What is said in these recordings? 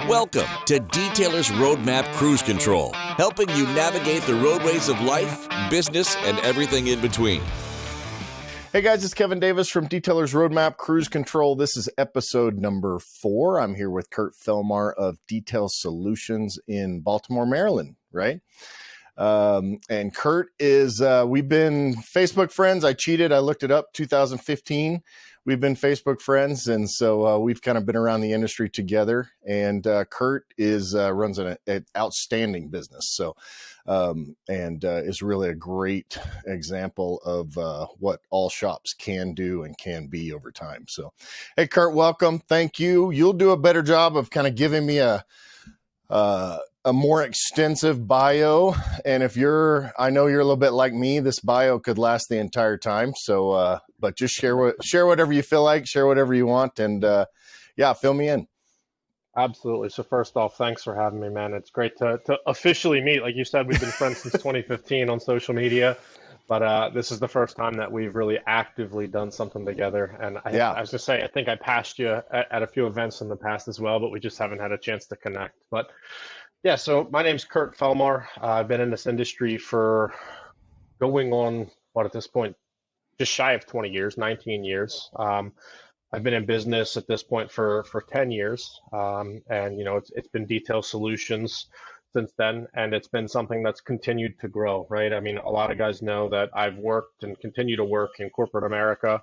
Welcome to Detailer's Roadmap Cruise Control, helping you navigate the roadways of life, business, and everything in between. Hey guys, it's Kevin Davis from Detailer's Roadmap Cruise Control. This is episode number 4. I'm here with Kurt Felmar of Detail Solutions in Baltimore, Maryland, right? And Kurt is, we've been Facebook friends. I cheated. I looked it up, 2015. We've been Facebook friends. And so we've kind of been around the industry together. And Kurt runs an outstanding business. So, is really a great example of what all shops can do and can be over time. So, hey, Kurt, welcome. Thank you. You'll do a better job of kind of giving me a more extensive bio. And I know you're a little bit like me, this bio could last the entire time. So, but just share whatever you feel like, share whatever you want. And, fill me in. Absolutely. So first off, thanks for having me, man. It's great to officially meet. Like you said, we've been friends since 2015 on social media, but this is the first time that we've really actively done something together. And I was gonna say, I think I passed you at a few events in the past as well, but we just haven't had a chance to connect. But yeah, so my name's Kurt Felmar. I've been in this industry for going on, at this point, just shy of 20 years, 19 years. I've been in business at this point for 10 years. And, it's been Detail Solutions since then. And it's been something that's continued to grow, right? I mean, a lot of guys know that I've worked and continue to work in corporate America.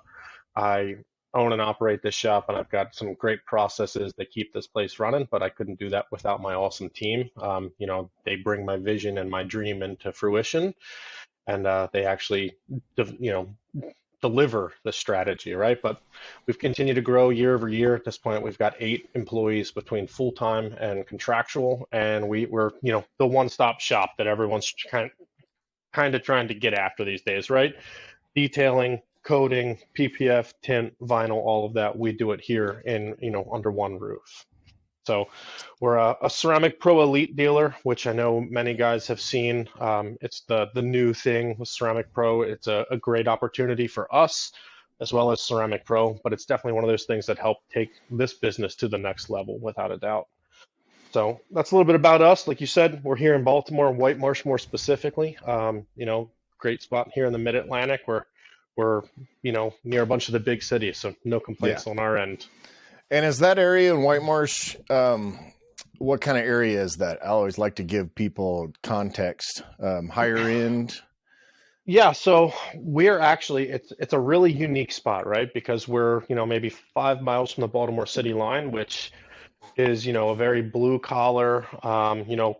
I own and operate this shop, and I've got some great processes that keep this place running, but I couldn't do that without my awesome team. They bring my vision and my dream into fruition, and they actually, deliver the strategy, right? But we've continued to grow year over year. At this point, we've got 8 employees between full-time and contractual, and we're the one-stop shop that everyone's kind of trying to get after these days, right? Detailing, coating, PPF, tint, vinyl, all of that, we do it here in under one roof. So we're a Ceramic Pro Elite dealer, which I know many guys have seen. It's the new thing with Ceramic Pro. It's a great opportunity for us as well as Ceramic Pro, but it's definitely one of those things that help take this business to the next level, without a doubt. So that's a little bit about us. Like you said, we're here in Baltimore, White Marsh more specifically. Great spot here in the Mid-Atlantic. We're near a bunch of the big cities, so no complaints on our end. And is that area in White Marsh, what kind of area is that? I always like to give people context. Higher end? Yeah, so we're actually, it's a really unique spot, right? Because we're, maybe 5 miles from the Baltimore city line, which is, a very blue collar,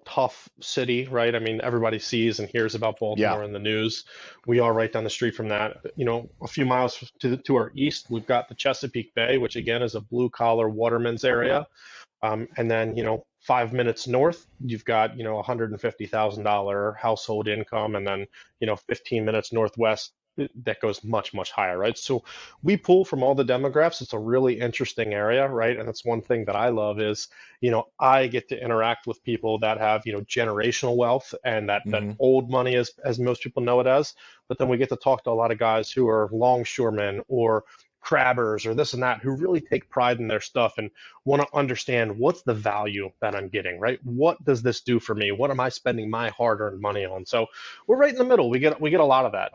tough city, right? I mean, everybody sees and hears about Baltimore in the news. We are right down the street from that. A few miles to our east, we've got the Chesapeake Bay, which again is a blue collar waterman's area. And then, 5 minutes north, you've got, $150,000 household income. And then, 15 minutes northwest, that goes much, much higher, right? So we pull from all the demographics. It's a really interesting area, right? And that's one thing that I love is, I get to interact with people that have, generational wealth and that old money, as most people know it as. But then we get to talk to a lot of guys who are longshoremen or crabbers or this and that, who really take pride in their stuff and want to understand what's the value that I'm getting, right? What does this do for me? What am I spending my hard-earned money on? So we're right in the middle. We get a lot of that.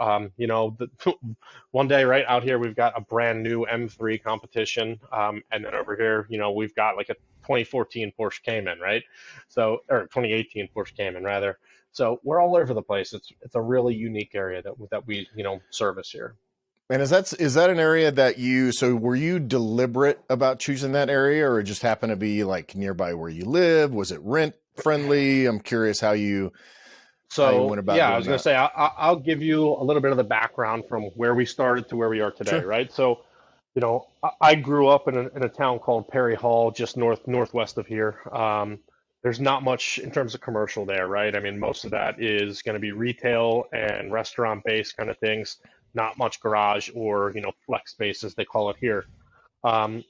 One day right out here, we've got a brand new M3 competition. And then over here, we've got like a 2014 Porsche Cayman, right? So, or 2018 Porsche Cayman rather. So we're all over the place. It's a really unique area that we, service here. And is that an area that were you deliberate about choosing that area, or it just happened to be like nearby where you live? Was it rent friendly? I'm curious how you went about doing I was going to say, I'll give you a little bit of the background from where we started to where we are today, sure. Right? So, I grew up in a town called Perry Hall, just northwest of here. There's not much in terms of commercial there, right? I mean, most of that is going to be retail and restaurant based kind of things. Not much garage or, flex space as they call it here. Prior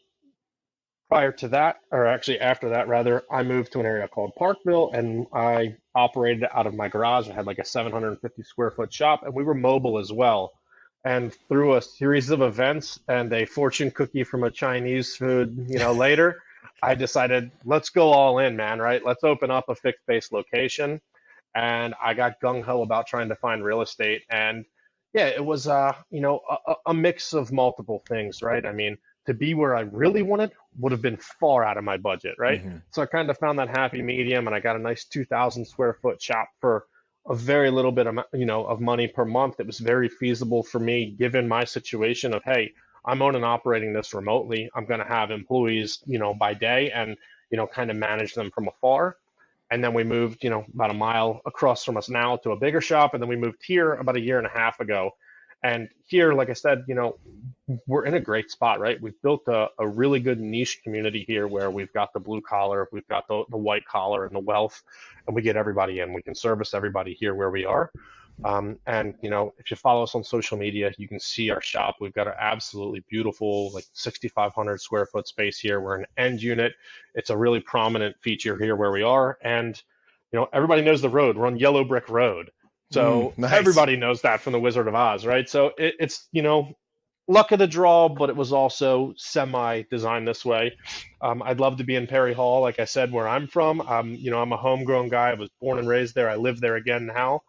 to that, or actually after that rather, I moved to an area called Parkville, and I operated out of my garage. I had like a 750 square foot shop, and we were mobile as well. And through a series of events and a fortune cookie from a Chinese food, later, I decided, let's go all in, man, right? Let's open up a fixed base location. And I got gung ho about trying to find real estate. And yeah, it was, a mix of multiple things, right? I mean, to be where I really wanted would have been far out of my budget, right? Mm-hmm. So I kind of found that happy medium, and I got a nice 2,000 square foot shop for a very little bit of, of money per month. It was very feasible for me, given my situation of, hey, I'm owning and operating this remotely. I'm going to have employees, by day and, kind of manage them from afar. And then we moved, about a mile across from us now to a bigger shop. And then we moved here about a year and a half ago. And here, like I said, we're in a great spot, right? We've built a really good niche community here where we've got the blue collar, we've got the white collar and the wealth, and we get everybody in. We can service everybody here where we are. And if you follow us on social media, you can see our shop. We've got an absolutely beautiful, like 6,500 square foot space here. We're an end unit. It's a really prominent feature here where we are. And, everybody knows the road. We're on Yellow Brick Road. So Nice. Everybody knows that from the Wizard of Oz, right? So it's, luck of the draw, but it was also semi-designed this way. I'd love to be in Perry Hall, like I said, where I'm from. I'm a homegrown guy. I was born and raised there. I live there again now.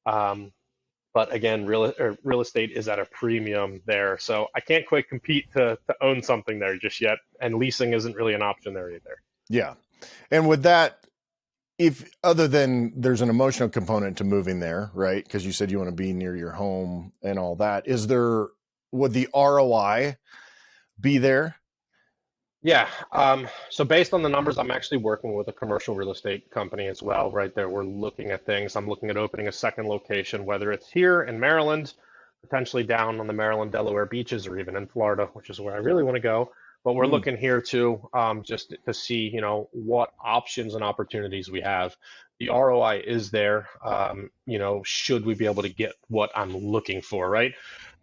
But again, real estate is at a premium there. So I can't quite compete to own something there just yet. And leasing isn't really an option there either. Yeah. And with that, if other than there's an emotional component to moving there, right? Because you said you want to be near your home and all that. Would the ROI be there? Yeah. So based on the numbers, I'm actually working with a commercial real estate company as well, right there. We're looking at things. I'm looking at opening a second location, whether it's here in Maryland, potentially down on the Maryland, Delaware beaches, or even in Florida, which is where I really want to go. But we're looking here too, just to see, what options and opportunities we have. The ROI is there. Should we be able to get what I'm looking for, right?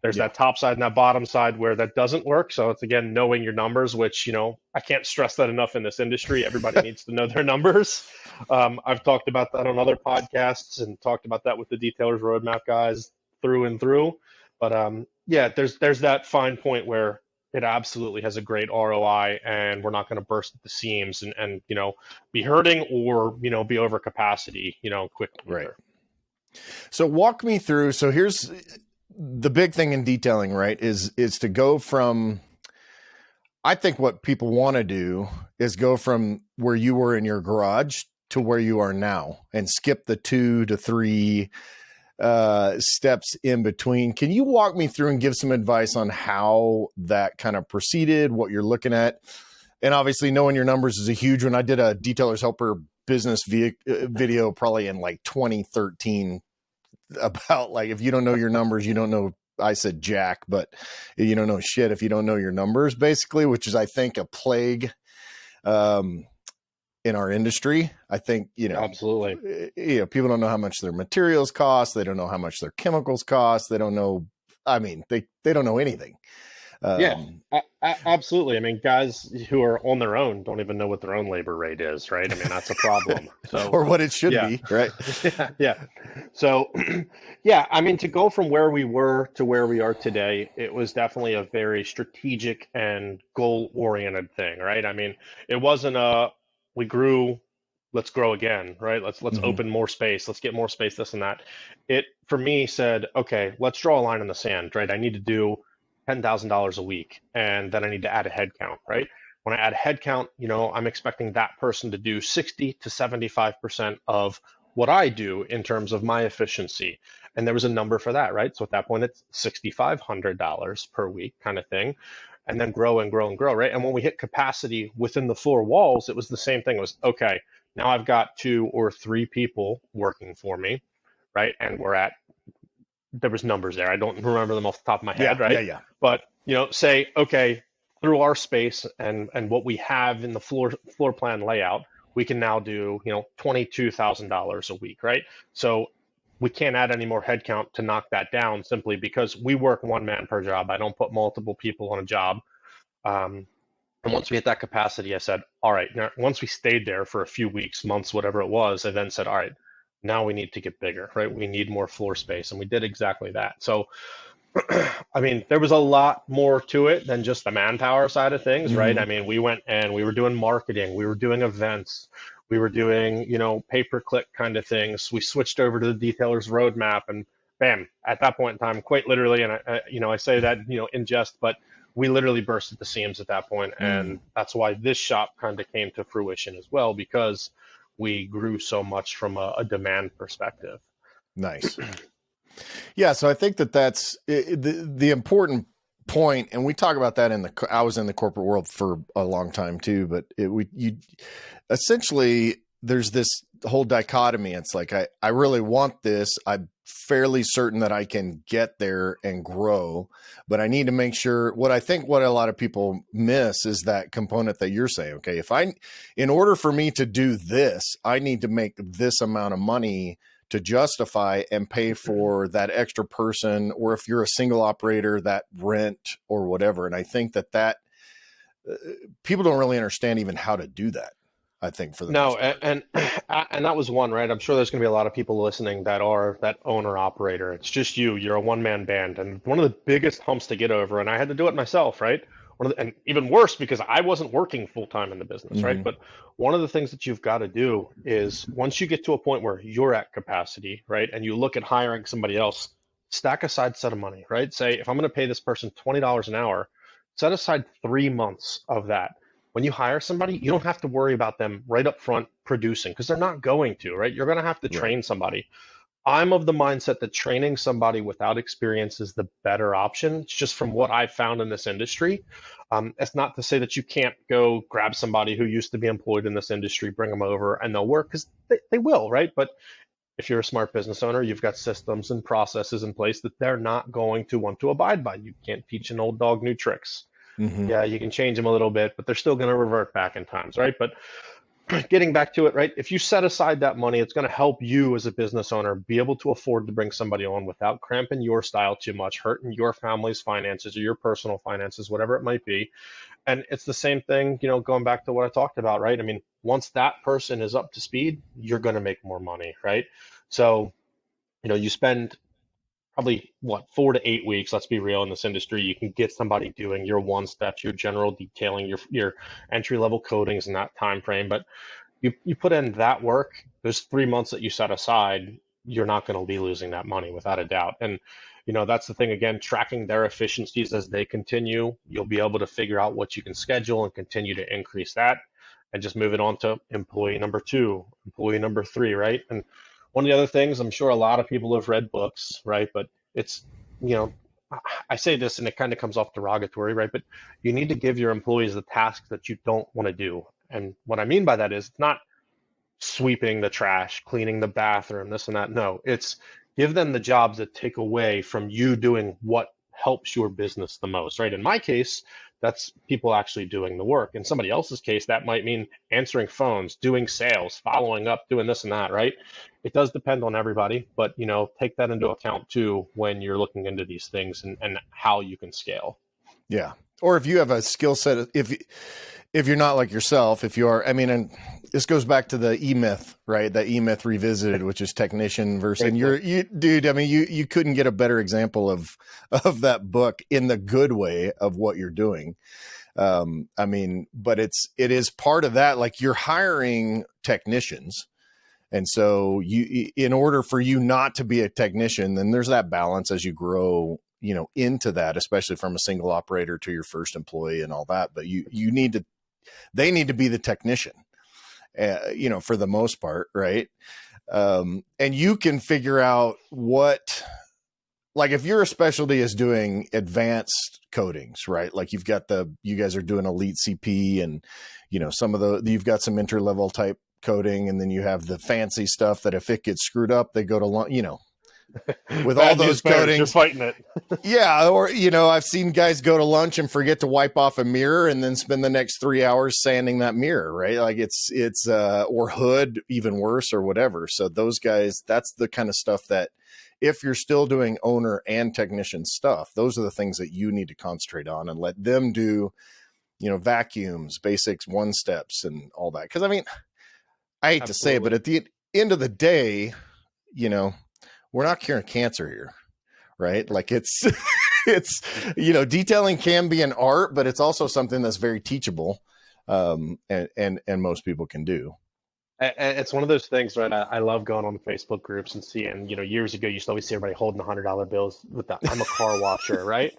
There's that top side and that bottom side where that doesn't work. So it's, again, knowing your numbers, which, I can't stress that enough in this industry. Everybody needs to know their numbers. I've talked about that on other podcasts and talked about that with the Detailers Roadmap guys through and through. But there's that fine point where it absolutely has a great ROI, and we're not going to burst at the seams and be hurting or, be over capacity, quickly. Right. So walk me through. So here's the big thing in detailing, right, is to go from, I think what people want to do is go from where you were in your garage to where you are now and skip the 2 to 3 steps in between. Can you walk me through and give some advice on how that kind of proceeded, what you're looking at? And obviously knowing your numbers is a huge one. I did a Detailers Helper business video probably in like 2013 about, like, if you don't know your numbers, you don't know, I said jack, but you don't know shit if you don't know your numbers, basically, which is, I think, a plague in our industry. I think, Absolutely. People don't know how much their materials cost. They don't know how much their chemicals cost. They don't know, they don't know anything. Absolutely. I mean, guys who are on their own don't even know what their own labor rate is, right? I mean, that's a problem. So, or what it should be, right? Yeah. So, I mean, to go from where we were to where we are today, it was definitely a very strategic and goal-oriented thing, right? I mean, it wasn't we grew, let's grow again, right? Let's open more space. Let's get more space, this and that. It, for me, said, okay, let's draw a line in the sand, right? I need to do $10,000 a week, and then I need to add a head count, right? When I add a head count, I'm expecting that person to do 60 to 75% of what I do in terms of my efficiency. And there was a number for that, right? So at that point, it's $6,500 per week kind of thing, and then grow and grow and grow, right? And when we hit capacity within the 4 walls, it was the same thing. It was, okay, now I've got 2 or 3 people working for me, right? And there was numbers there. I don't remember them off the top of my head, right? Yeah. But, say, okay, through our space and what we have in the floor plan layout, we can now do, $22,000 a week, right? So we can't add any more headcount to knock that down, simply because we work 1 man per job. I don't put multiple people on a job. And once we hit that capacity, I said, all right, now, once we stayed there for a few weeks, months, whatever it was, I then said, all right, now we need to get bigger, right? We need more floor space. And we did exactly that. So I mean, there was a lot more to it than just the manpower side of things, right? Hmm. I mean, we went and we were doing marketing, we were doing events, we were doing, pay-per-click kind of things. We switched over to the detailer's roadmap, and bam, at that point in time, quite literally, and I say that, in jest, but we literally burst at the seams at that point, Mm, and that's why this shop kind of came to fruition as well, because we grew so much from a demand perspective. nice. Yeah, so I think that's the important point, and we talk about that I was in the corporate world for a long time too, but you essentially there's this whole dichotomy. It's like I really want this. I'm fairly certain that I can get there and grow, but I need to make sure what a lot of people miss is that component that you're saying. Okay, in order for me to do this, I need to make this amount of money to justify and pay for that extra person, or if you're a single operator, that rent or whatever. And I think that people don't really understand even how to do that, I think, for the No, most part. and that was one, right? I'm sure there's going to be a lot of people listening that are that owner operator. It's just you. You're a one-man band, and one of the biggest humps to get over, and I had to do it myself, right? And even worse because I wasn't working full time in the business, right? Hmm. But one of the things that you've got to do is once you get to a point where you're at capacity, right, and you look at hiring somebody else, stack aside a set of money, right? Say if I'm going to pay this person $20 an hour, set aside 3 months of that. When you hire somebody, you don't have to worry about them right up front producing because they're not going to, right? You're going to have to Right. train somebody. I'm of the mindset that training somebody without experience is the better option. It's just from what I've found in this industry. It's not to say that you can't go grab somebody who used to be employed in this industry, bring them over, and they'll work because they will, right? But if you're a smart business owner, you've got systems and processes in place that they're not going to want to abide by. You can't teach an old dog new tricks. Hmm. Yeah, you can change them a little bit, but they're still going to revert back in times, right? But getting back to it, right? If you set aside that money, it's going to help you as a business owner be able to afford to bring somebody on without cramping your style too much, hurting your family's finances or your personal finances, whatever it might be. And it's the same thing, going back to what I talked about, right? I mean, once that person is up to speed, you're going to make more money, right? So, you spend probably what 4 to 8 weeks, let's be real, in this industry. You can get somebody doing your one steps, your general detailing, your entry level coatings in that time frame. But you put in that work, those 3 months that you set aside, you're not going to be losing that money without a doubt. And that's the thing, again, tracking their efficiencies as they continue, you'll be able to figure out what you can schedule and continue to increase that, and just move it on to employee number two, employee number three, right? And one of the other things, I'm sure a lot of people have read books, right? But it's, you know, I say this and it kind of comes off derogatory, right? But you need to give your employees the tasks that you don't want to do. And what I mean by that is it's not sweeping the trash, cleaning the bathroom, this and that. No, it's give them the jobs that take away from you doing what helps your business the most, right? In my case, that's people actually doing the work. In somebody else's case, that might mean answering phones, doing sales, following up, doing this and that, right? It does depend on everybody, but take that into account too when you're looking into these things and how you can scale. Yeah. Or if you have a skill set, if you're not like yourself, if you are, I mean, and this goes back to the E-Myth, right? The E-Myth revisited, which is technician versus, and Great book. dude, I mean, you couldn't get a better example of that book in the good way of what you're doing. I mean, but it is part of that, like you're hiring technicians. And so in order for you not to be a technician, then there's that balance as you grow, into that, especially from a single operator to your first employee and all that. But they need to be the technician, for the most part. Right. And you can figure out like if your specialty is doing advanced coatings, right? Like you guys are doing elite CP and, you've got some entry-level type coating, and then you have the fancy stuff that if it gets screwed up, they go to, with all Bad news those bears, you're coatings. fighting it. Yeah. Or, I've seen guys go to lunch and forget to wipe off a mirror and then spend the next 3 hours sanding that mirror, right? Like or hood, even worse, or whatever. So those guys, that's the kind of stuff that if you're still doing owner and technician stuff, those are the things that you need to concentrate on and let them do, vacuums, basics, one steps and all that. Cause I mean, I hate to say it, but Absolutely. at the end of the day, we're not curing cancer here, right? Like it's it's detailing can be an art, but it's also something that's very teachable, and most people can do. It's one of those things, right? I love going on the Facebook groups and seeing, years ago, you used to always see everybody holding the $100 bills with the "I'm a car washer," right?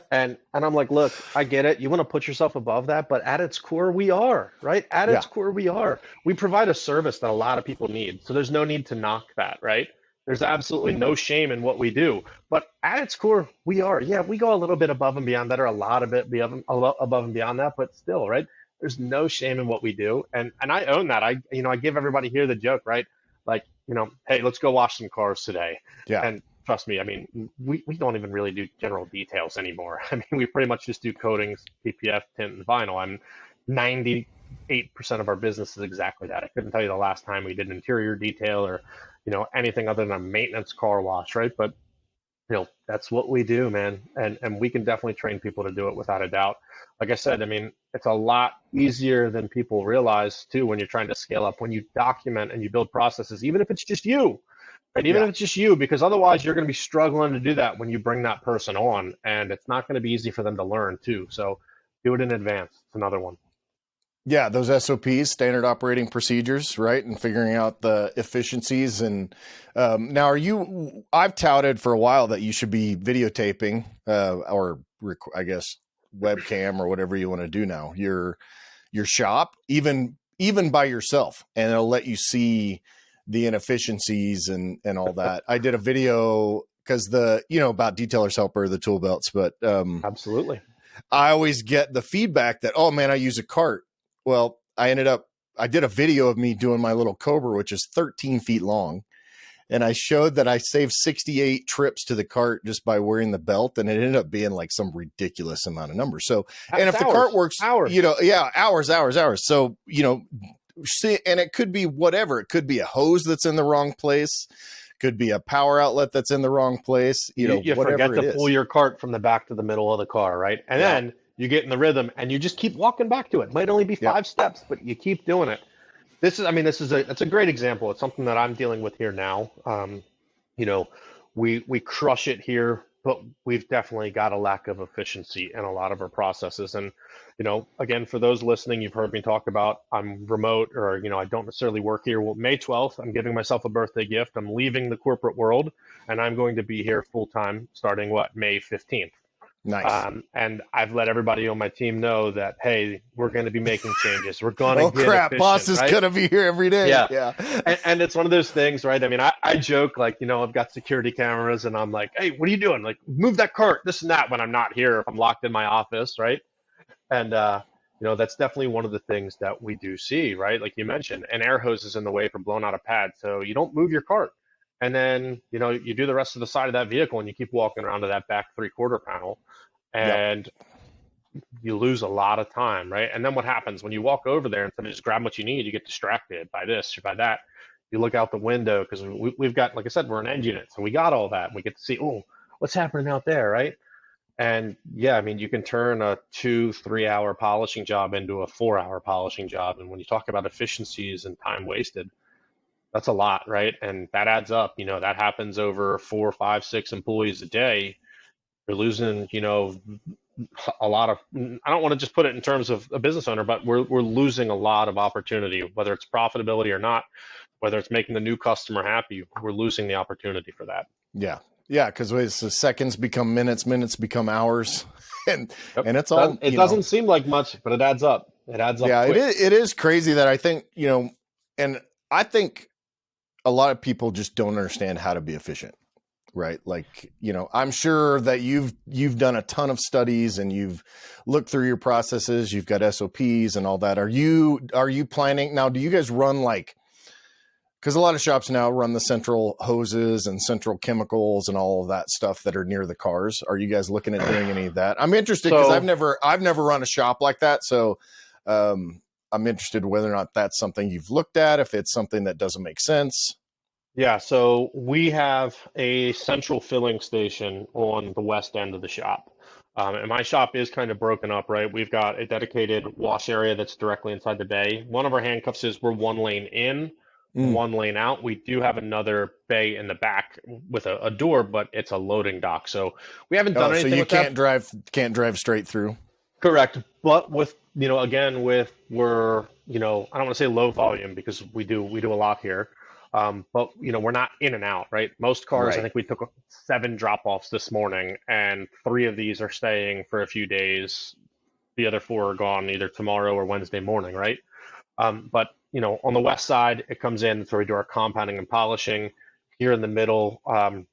And I'm like, look, I get it. You want to put yourself above that, but at its core, we are, right? At Yeah. its core, we are. We provide a service that a lot of people need. So there's no need to knock that, right? There's absolutely no shame in what we do. But at its core, we are. Yeah, we go a little bit above and beyond that, or a lot of it above and beyond that, but still, right? There's no shame in what we do. And I own that. I give everybody here the joke, right? Like, hey, let's go wash some cars today. Yeah. And trust me, I mean, we don't even really do general details anymore. I mean, we pretty much just do coatings, PPF, tint, and vinyl. And 98% of our business is exactly that. I couldn't tell you the last time we did an interior detail or, anything other than a maintenance car wash, right? But, that's what we do, man. And we can definitely train people to do it without a doubt. Like I said, I mean, it's a lot easier than people realize too when you're trying to scale up, when you document and you build processes, even if it's just you. And even if it's just you, because otherwise you're going to be struggling to do that when you bring that person on, and it's not going to be easy for them to learn too. So do it in advance. It's another one. Yeah, those SOPs, standard operating procedures, right? And figuring out the efficiencies. And now I've touted for a while that you should be videotaping or I guess webcam or whatever you want to do now, your shop, even by yourself, and it'll let you see the inefficiencies and all that. I did a video because about Detailer's Helper, the tool belts, but Absolutely. I always get the feedback that, oh man, I use a cart. Well, I did a video of me doing my little Cobra, which is 13 feet long. And I showed that I saved 68 trips to the cart just by wearing the belt. And it ended up being like some ridiculous amount of numbers. So, and if the cart works, hours. Hours. So, see, and it could be whatever. It could be a hose that's in the wrong place. Could be a power outlet that's in the wrong place. You forget to pull your cart from the back to the middle of the car, right? And then you get in the rhythm and you just keep walking back to it. Might only be 5 steps, but you keep doing it. It's a great example. It's something that I'm dealing with here now. We crush it here, but we've definitely got a lack of efficiency in a lot of our processes. And, again, for those listening, you've heard me talk about I'm remote or, I don't necessarily work here. Well, May 12th, I'm giving myself a birthday gift. I'm leaving the corporate world and I'm going to be here full time starting May 15th. Nice. And I've let everybody on my team know that, hey, we're going to be making changes. We're going to get crap, efficient, boss is right? going to be here every day. Yeah. And it's one of those things, right? I mean, I joke like, I've got security cameras and I'm like, hey, what are you doing? Like, move that cart, this and that when I'm not here, if I'm locked in my office, right? And, that's definitely one of the things that we do see, right? Like you mentioned, an air hose is in the way for blowing out a pad. So you don't move your cart. And then, you do the rest of the side of that vehicle and you keep walking around to that back 3/4 panel. And you lose a lot of time, right? And then what happens when you walk over there instead of just grab what you need, you get distracted by this or by that. You look out the window because we've got, like I said, we're an engine unit, so we got all that. And we get to see, oh, what's happening out there, right? And yeah, I mean, you can turn a 2-3 hour polishing job into a 4-hour polishing job. And when you talk about efficiencies and time wasted, that's a lot, right? And that adds up. That happens over 4, 5, 6 employees a day. You're losing, a lot of, I don't want to just put it in terms of a business owner, but we're losing a lot of opportunity, whether it's profitability or not, whether it's making the new customer happy, we're losing the opportunity for that. Yeah. Yeah. Cause seconds become minutes, minutes become hours. And it's all, it doesn't seem like much, but it adds up. It adds up. Yeah. Quick. It is crazy that I think, and I think a lot of people just don't understand how to be efficient. Right. Like, I'm sure that you've done a ton of studies and you've looked through your processes, you've got SOPs and all that. Are you planning now? Do you guys run because a lot of shops now run the central hoses and central chemicals and all of that stuff that are near the cars. Are you guys looking at doing any of that? I'm interested because I've never run a shop like that. So, I'm interested whether or not that's something you've looked at, if it's something that doesn't make sense. Yeah, so we have a central filling station on the west end of the shop. And my shop is kind of broken up, right? We've got a dedicated wash area that's directly inside the bay. One of our handcuffs is we're 1 lane in, one lane out. We do have another bay in the back with a door, but it's a loading dock. So we haven't done Oh, so anything you with that. can't drive straight through. Correct. But with, again, we're, I don't want to say low volume because we do a lot here. But we're not in and out, right? Most cars, I Right. think we took 7 drop-offs this morning, and 3 of these are staying for a few days. The other 4 are gone either tomorrow or Wednesday morning, right? But on the west side, it comes in, so we do our compounding and polishing. Here in the middle,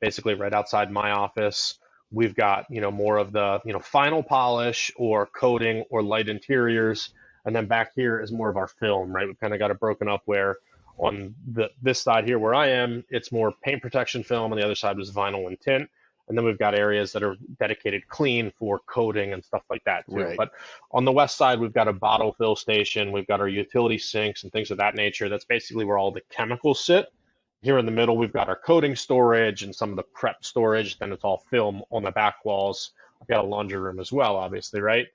basically right outside my office, we've got more of the final polish or coating or light interiors, and then back here is more of our film, right? We've kind of got it broken up where on this side here where I am, it's more paint protection film, and the other side is vinyl and tint. And then we've got areas that are dedicated clean for coating and stuff like that too. Right. But on the west side, we've got a bottle fill station. We've got our utility sinks and things of that nature. That's basically where all the chemicals sit. Here in the middle, we've got our coating storage and some of the prep storage. Then it's all film on the back walls. I've got a laundry room as well, obviously, right?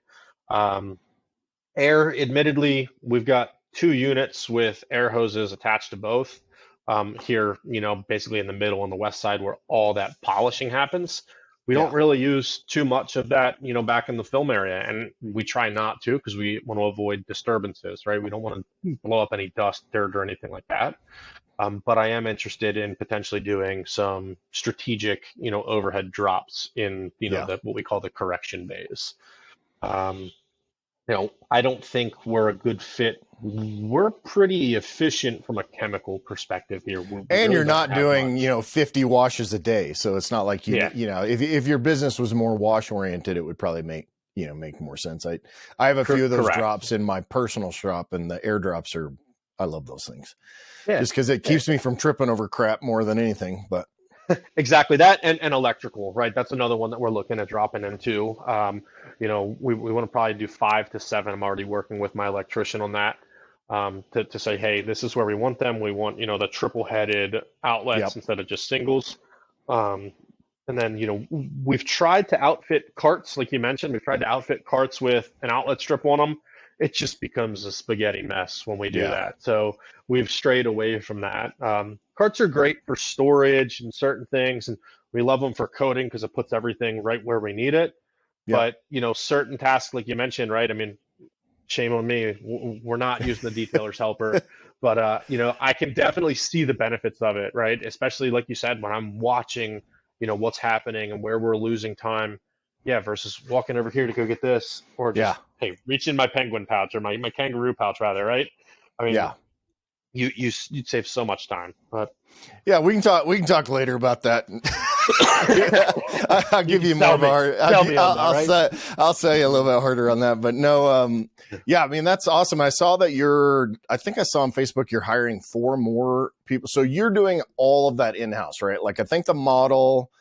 Air, admittedly, we've got 2 units with air hoses attached to both. Here, basically in the middle on the west side where all that polishing happens. We don't really use too much of that, back in the film area, and we try not to because we want to avoid disturbances, right? We don't want to blow up any dust, dirt, or anything like that. But I am interested in potentially doing some strategic, overhead drops in, what we call the correction bays. I don't think we're a good fit. We're pretty efficient from a chemical perspective here. And really you're not doing, much. 50 washes a day. So it's not like if your business was more wash oriented, it would probably make more sense. I have a few of those drops in my personal shop, and the airdrops I love those things. Yeah. Just because it keeps me from tripping over crap more than anything. But exactly that, and electrical, right? That's another one that we're looking at dropping into. We want to probably do 5 to 7. I'm already working with my electrician on that. To say, hey, this is where we want them. We want, the triple-headed outlets instead of just singles. And then, we've tried to outfit carts, like you mentioned. We've tried to outfit carts with an outlet strip on them. It just becomes a spaghetti mess when we do that. So we've strayed away from that. Carts are great for storage and certain things, and we love them for coating because it puts everything right where we need it. But, certain tasks, like you mentioned, right? I mean, shame on me. We're not using the detailer's helper, but I can definitely see the benefits of it, right? Especially like you said, when I'm watching, what's happening and where we're losing time, versus walking over here to go get this, or just hey, reach in my penguin pouch or my kangaroo pouch rather, right? I mean, you'd save so much time. But we can talk later about that. I'll give you more of a hard. I'll say a little bit harder on that, but no. I mean, that's awesome. I saw that I think I saw on Facebook you're hiring 4 more people. So you're doing all of that in-house, right? Like I think the model,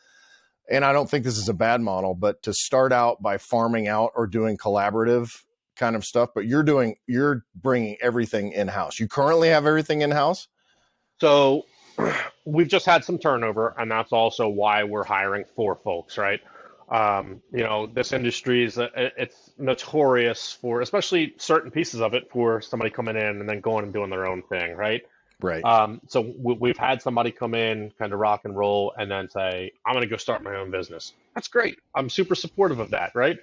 and I don't think this is a bad model, but to start out by farming out or doing collaborative kind of stuff, but you're bringing everything in-house. You currently have everything in-house? So we've just had some turnover, and that's also why we're hiring 4 folks, right? This industry it's notorious for, especially certain pieces of it, for somebody coming in and then going and doing their own thing, right? Right. So we've had somebody come in, kind of rock and roll, and then say, I'm going to go start my own business. That's great. I'm super supportive of that, right?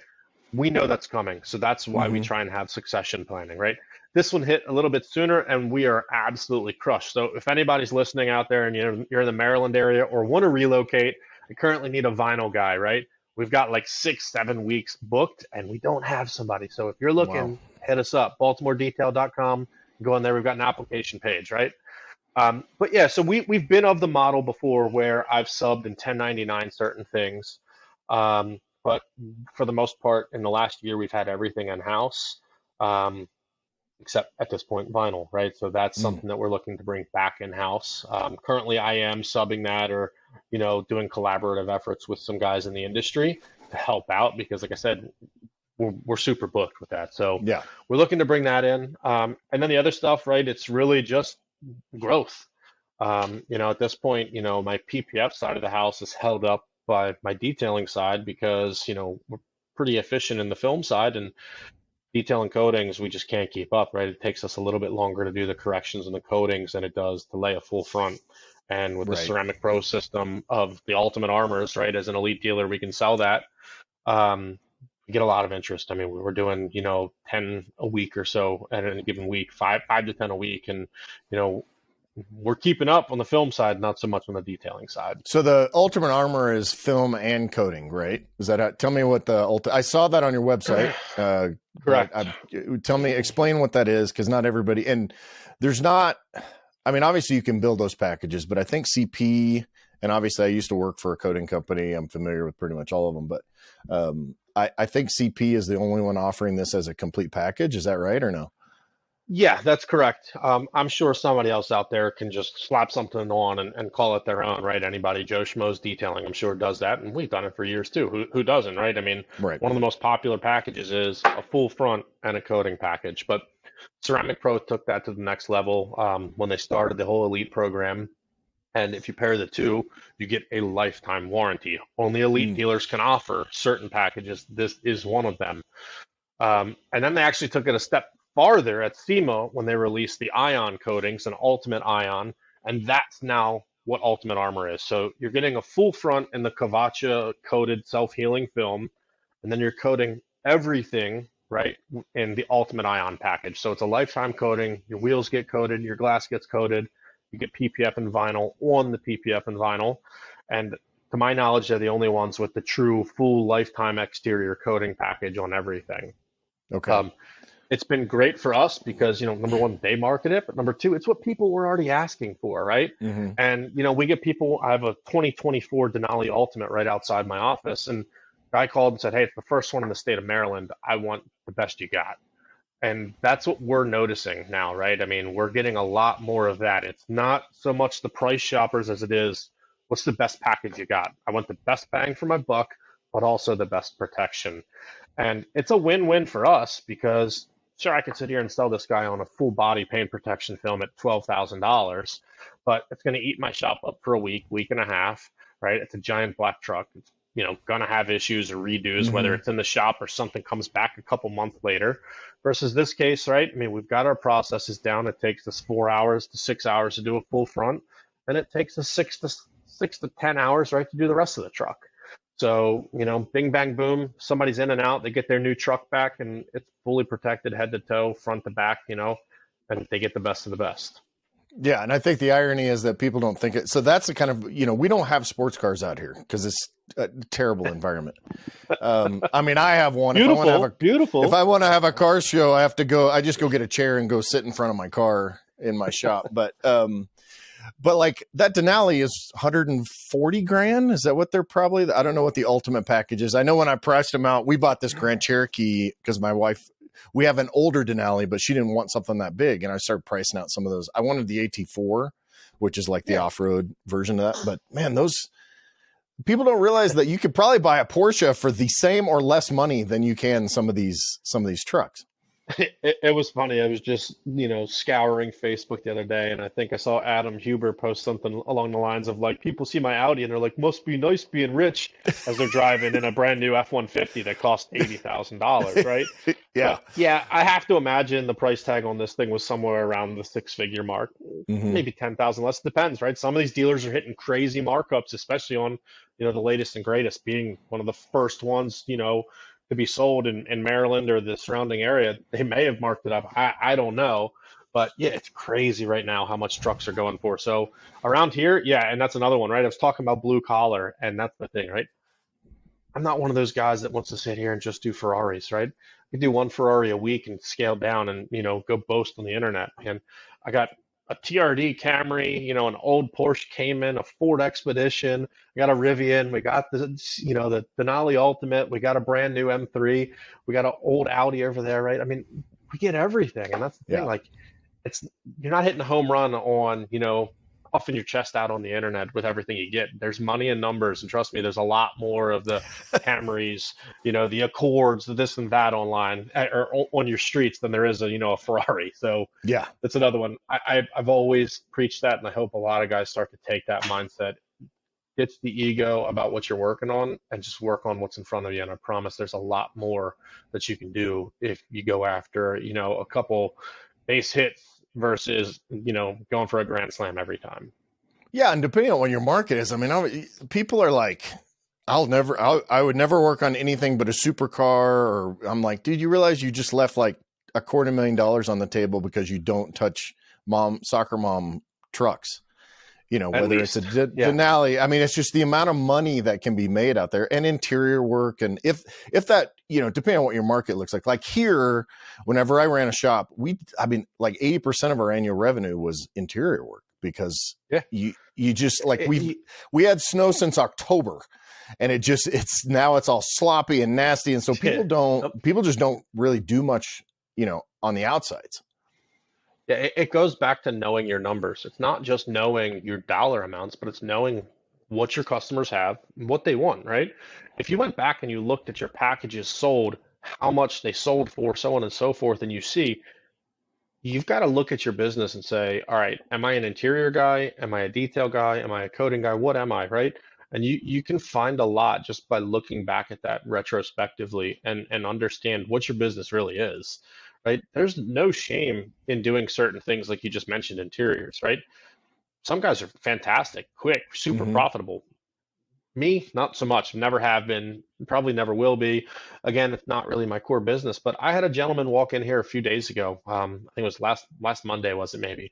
We know that's coming. So that's why we try and have succession planning, right? This one hit a little bit sooner, and we are absolutely crushed. So if anybody's listening out there and you're in the Maryland area or want to relocate, I currently need a vinyl guy, right? We've got like 6-7 weeks booked, and we don't have somebody. So if you're looking, hit us up, baltimoredetail.com. Go in there. We've got an application page, right? So we've been of the model before where I've subbed in 1099 certain things. But for the most part, in the last year, we've had everything in-house, except at this point, vinyl, right? So that's something that we're looking to bring back in-house. Currently, I am subbing that or, doing collaborative efforts with some guys in the industry to help out because, like I said, we're super booked with that. So we're looking to bring that in. And then the other stuff, right, it's really just growth. At this point, my PPF side of the house is held up by my detailing side because, we're pretty efficient in the film side. And detail and coatings, we just can't keep up, right? It takes us a little bit longer to do the corrections and the coatings than it does to lay a full front. And with the Right. Ceramic Pro system of the Ultimate Armors, right, as an elite dealer, we can sell that. We get a lot of interest. I mean, we were doing, 10 a week or so at any given week, five to 10 a week. And, you know, we're keeping up on the film side, not so much on the detailing side. So the Ultimate Armor is film and coating, right? Is that tell me what I saw that on your website. Correct. Explain what that is, because not everybody, and there's not. I mean, obviously you can build those packages, but I think CP, and obviously I used to work for a coating company. I'm familiar with pretty much all of them, but I think CP is the only one offering this as a complete package. Is that right or no? Yeah, that's correct. I'm sure somebody else out there can just slap something on and call it their own, right? Anybody, Joe Schmo's Detailing, I'm sure does that, and we've done it for years too. Who doesn't, right? I mean, Right. one of the most popular packages is a full front and a coating package, but Ceramic Pro took that to the next level when they started the whole Elite program. And if you pair the two, you get a lifetime warranty. Only elite dealers can offer certain packages. This is one of them. And then they actually took it a step farther at SEMA when they released the Ion coatings and Ultimate Ion, and that's now what Ultimate Armor is. So you're getting a full front in the Kavacha coated self-healing film, and then you're coating everything, right, in the Ultimate Ion package. So it's a lifetime coating. Your wheels get coated, your glass gets coated, you get PPF and vinyl on the PPF and vinyl, and to my knowledge, they're the only ones with the true full lifetime exterior coating package on everything. Okay. It's been great for us because, number one, they market it, but number two, it's what people were already asking for, right? Mm-hmm. And, we get people, I have a 2024 Denali Ultimate right outside my office, and a guy called and said, hey, it's the first one in the state of Maryland. I want the best you got. And that's what we're noticing now, right? I mean, we're getting a lot more of that. It's not so much the price shoppers as it is, what's the best package you got? I want the best bang for my buck, but also the best protection. And it's a win-win for us because sure, I could sit here and sell this guy on a full body paint protection film at $12,000, but it's going to eat my shop up for a week and a half, right? It's a giant black truck. It's, going to have issues or redos, whether it's in the shop or something comes back a couple months later. Versus this case, right? I mean, we've got our processes down. It takes us 4 hours to 6 hours to do a full front, and it takes us six to 10 hours, right, to do the rest of the truck. So, bing, bang, boom, somebody's in and out, they get their new truck back and it's fully protected head to toe, front to back, and they get the best of the best. Yeah. And I think the irony is that people don't think it. So that's the kind of, we don't have sports cars out here because it's a terrible environment. I mean, I have one. Beautiful. If I want to have a car show, I just go get a chair and go sit in front of my car in my shop. But like that Denali is 140 grand. Is that what they're probably? I don't know what the ultimate package is. I know when I priced them out, we bought this Grand Cherokee because my wife, we have an older Denali, but she didn't want something that big. And I started pricing out some of those. I wanted the AT4, which is like the off-road version of that. But man, those people don't realize that you could probably buy a Porsche for the same or less money than you can some of these trucks. It was funny. I was just, scouring Facebook the other day, and I think I saw Adam Huber post something along the lines of like, people see my Audi and they're like, must be nice being rich, as they're driving in a brand new F-150 that cost $80,000, right? Yeah. Yeah, I have to imagine the price tag on this thing was somewhere around the six-figure mark, maybe 10,000 less. Depends, right? Some of these dealers are hitting crazy markups, especially on, the latest and greatest, being one of the first ones, to be sold in Maryland or the surrounding area. They may have marked it up. I don't know. But yeah, it's crazy right now how much trucks are going for. So around here, yeah, and that's another one, right? I was talking about blue collar, and that's the thing, right? I'm not one of those guys that wants to sit here and just do Ferraris, right? I can do one Ferrari a week and scale down and, go boast on the internet. And I got a TRD Camry, an old Porsche Cayman, a Ford Expedition, we got a Rivian, we got the Denali Ultimate, we got a brand new M3, we got an old Audi over there, right? I mean, we get everything, and that's the thing. Like, you're not hitting a home run on, puffing your chest out on the internet with everything you get. There's money in numbers, and trust me, there's a lot more of the Camrys, the Accords, the this and that online or on your streets than there is a Ferrari. So yeah, that's another one. I've always preached that, and I hope a lot of guys start to take that mindset. gets the ego about what you're working on and just work on what's in front of you. And I promise there's a lot more that you can do if you go after, a couple base hits versus, going for a grand slam every time. Yeah, and depending on what your market is, I mean, people are like, I would never work on anything but a supercar. Or I'm like, dude, you realize you just left like $250,000 on the table because you don't touch soccer mom trucks. Whether it's a Denali. I mean, it's just the amount of money that can be made out there, and interior work. And if that, depending on what your market looks like here, whenever I ran a shop, like 80% of our annual revenue was interior work, because you just like, we had snow since October, and it's now it's all sloppy and nasty. And so people just don't really do much, on the outsides. Yeah, it goes back to knowing your numbers. It's not just knowing your dollar amounts, but it's knowing what your customers have and what they want, right? If you went back and you looked at your packages sold, how much they sold for, so on and so forth, and you've got to look at your business and say, all right, am I an interior guy? Am I a detail guy? Am I a coating guy? What am I, right? And you can find a lot just by looking back at that retrospectively and understand what your business really is, right? There's no shame in doing certain things like you just mentioned, interiors, right? Some guys are fantastic, quick, super profitable. Me, not so much. Never have been, probably never will be. Again, it's not really my core business. But I had a gentleman walk in here a few days ago. I think it was last Monday, was it maybe?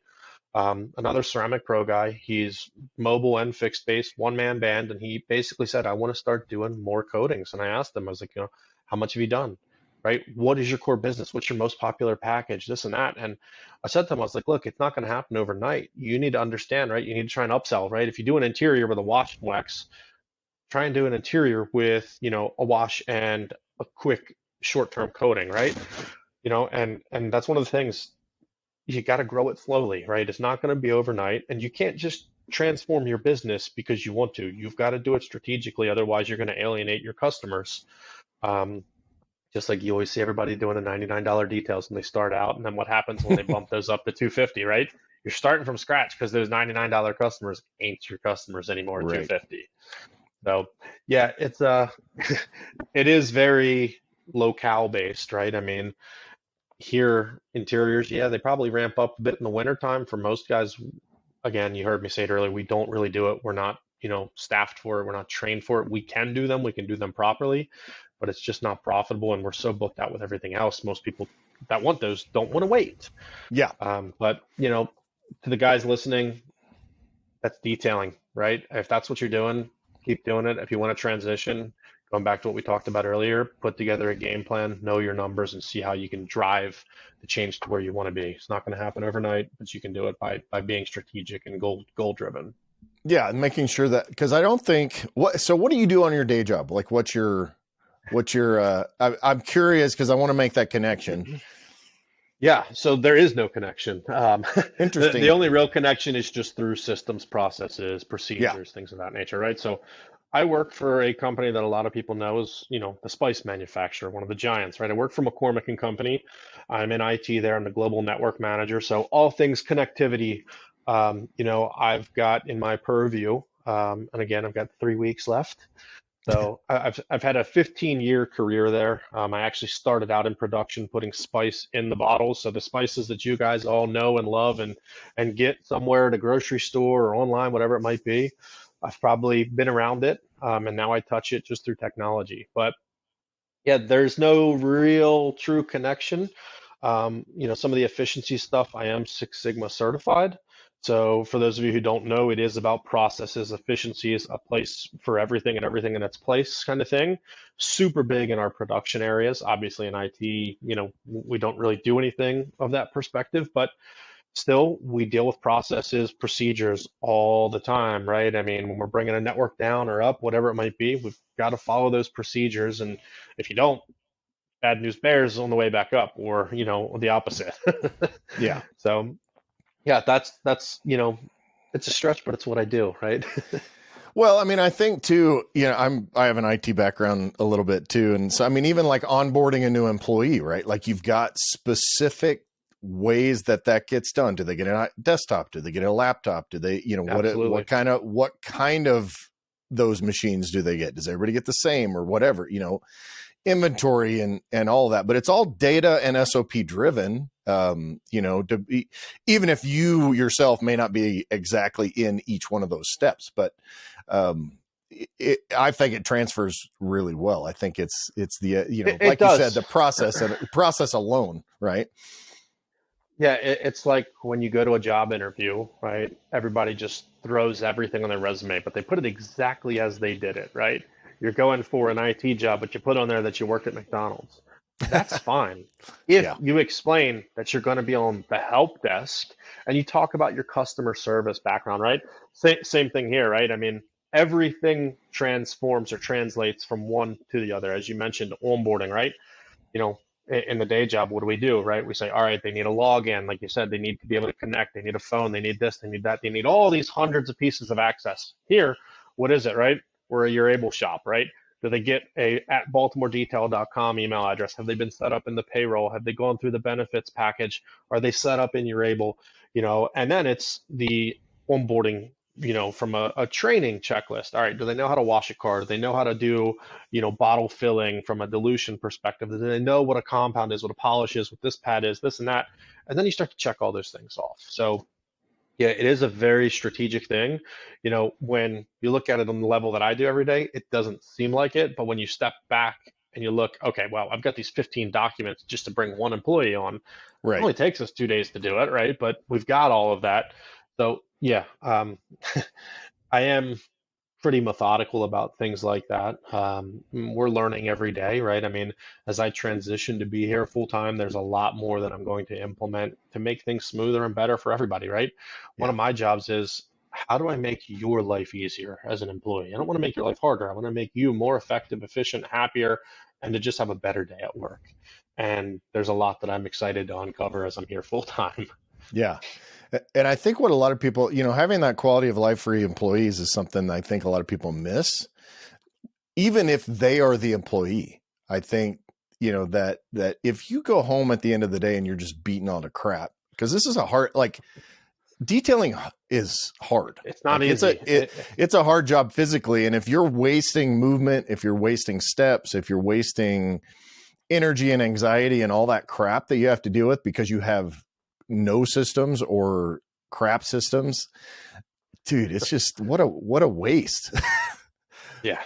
Another ceramic pro guy. He's mobile and fixed base, one-man band, and he basically said, I want to start doing more coatings. And I asked him, I was like, how much have you done? Right? What is your core business? What's your most popular package? This and that. And I said to him, I was like, look, it's not going to happen overnight. You need to understand, right? You need to try and upsell, right? If you do an interior with a wash and wax, try and do an interior with, a wash and a quick short-term coating, right? And that's one of the things. You got to grow it slowly, right? It's not going to be overnight, and you can't just transform your business because you want to. You've got to do it strategically, otherwise you're going to alienate your customers. Just like you always see everybody doing the $99 details when they start out, and then what happens when they bump those up to $250, right? You're starting from scratch because those $99 customers ain't your customers anymore at $250. So yeah, it's it is very locale based, right? I mean, here, interiors, they probably ramp up a bit in the wintertime. For most guys, again, you heard me say it earlier, we don't really do it. We're not, staffed for it. We're not trained for it. We can do them. We can do them properly, but it's just not profitable. And we're so booked out with everything else. Most people that want those don't want to wait. Yeah. But, to the guys listening, that's detailing, right? If that's what you're doing, keep doing it. If you want to transition, going back to what we talked about earlier, put together a game plan, know your numbers, and see how you can drive the change to where you want to be. It's not going to happen overnight, but you can do it by being strategic and goal driven. Yeah, and making sure that, because I don't think what do you do on your day job? Like, what's your I'm curious because I want to make that connection. Yeah, so there is no connection. Interesting. The only real connection is just through systems, processes, procedures, things of that nature, right? So I work for a company that a lot of people know is, the spice manufacturer, one of the giants, right? I work for McCormick and Company. I'm in IT there. I'm the global network manager. So all things connectivity, I've got in my purview. And again, I've got 3 weeks left. So I've had a 15-year career there. I actually started out in production, putting spice in the bottles. So the spices that you guys all know and love and get somewhere at a grocery store or online, whatever it might be. I've probably been around it, and now I touch it just through technology. But yeah, there's no real true connection. Some of the efficiency stuff, I am Six Sigma certified. So for those of you who don't know, it is about processes, efficiencies, a place for everything and everything in its place kind of thing. Super big in our production areas. Obviously in IT, we don't really do anything of that perspective, but still, we deal with processes, procedures all the time, right? I mean, when we're bringing a network down or up, whatever it might be, we've got to follow those procedures. And if you don't, bad news bears on the way back up, or, the opposite. Yeah. So, yeah, that's it's a stretch, but it's what I do, right? Well, I mean, I think too, I have an IT background a little bit too. And so, I mean, even like onboarding a new employee, right? Like you've got specific ways that gets done. Do they get a desktop? Do they get a laptop? Do they, what kind of those machines do they get? Does everybody get the same or whatever, inventory and all that, but it's all data and SOP driven. Even if you yourself may not be exactly in each one of those steps, but I think it transfers really well. I think it's the like you said, the process alone, right? Yeah, it's like when you go to a job interview, right? Everybody just throws everything on their resume, but they put it exactly as they did it, right? You're going for an IT job, but you put on there that you worked at McDonald's. That's fine. If Yeah. you explain that you're going to be on the help desk and you talk about your customer service background, right? Same thing here, right? I mean, everything transforms or translates from one to the other. As you mentioned, onboarding, right? You know, in the day job, what do? Right? We say, all right, they need a login. Like you said, they need to be able to connect. They need a phone. They need this. They need that. They need all these hundreds of pieces of access. Here, what is it, right? We're a You're Able shop, right? Do they get a at baltimoredetail.com email address? Have they been set up in the payroll? Have they gone through the benefits package? Are they set up in You're Able? And then it's the onboarding, from a training checklist. All right, do they know how to wash a car? Do they know how to do, bottle filling from a dilution perspective? Do they know what a compound is, what a polish is, what this pad is, this and that? And then you start to check all those things off. So yeah, it is a very strategic thing. When you look at it on the level that I do every day, it doesn't seem like it. But when you step back and you look, okay, well, I've got these 15 documents just to bring one employee on. It Right. only takes us 2 days to do it, right? But we've got all of that. So yeah, I am pretty methodical about things like that. We're learning every day, right? I mean, as I transition to be here full time, there's a lot more that I'm going to implement to make things smoother and better for everybody, right? One of my jobs is, how do I make your life easier as an employee? I don't want to make your life harder. I want to make you more effective, efficient, happier, and to just have a better day at work. And there's a lot that I'm excited to uncover as I'm here full time. Yeah. And I think what a lot of people, having that quality of life for employees is something I think a lot of people miss, even if they are the employee. I think, that if you go home at the end of the day and you're just beating all the crap, because this is detailing is hard. It's not easy. It's a hard job physically. And if you're wasting movement, if you're wasting steps, if you're wasting energy and anxiety and all that crap that you have to deal with because you have no systems or crap systems, dude, it's just what a waste. Yeah,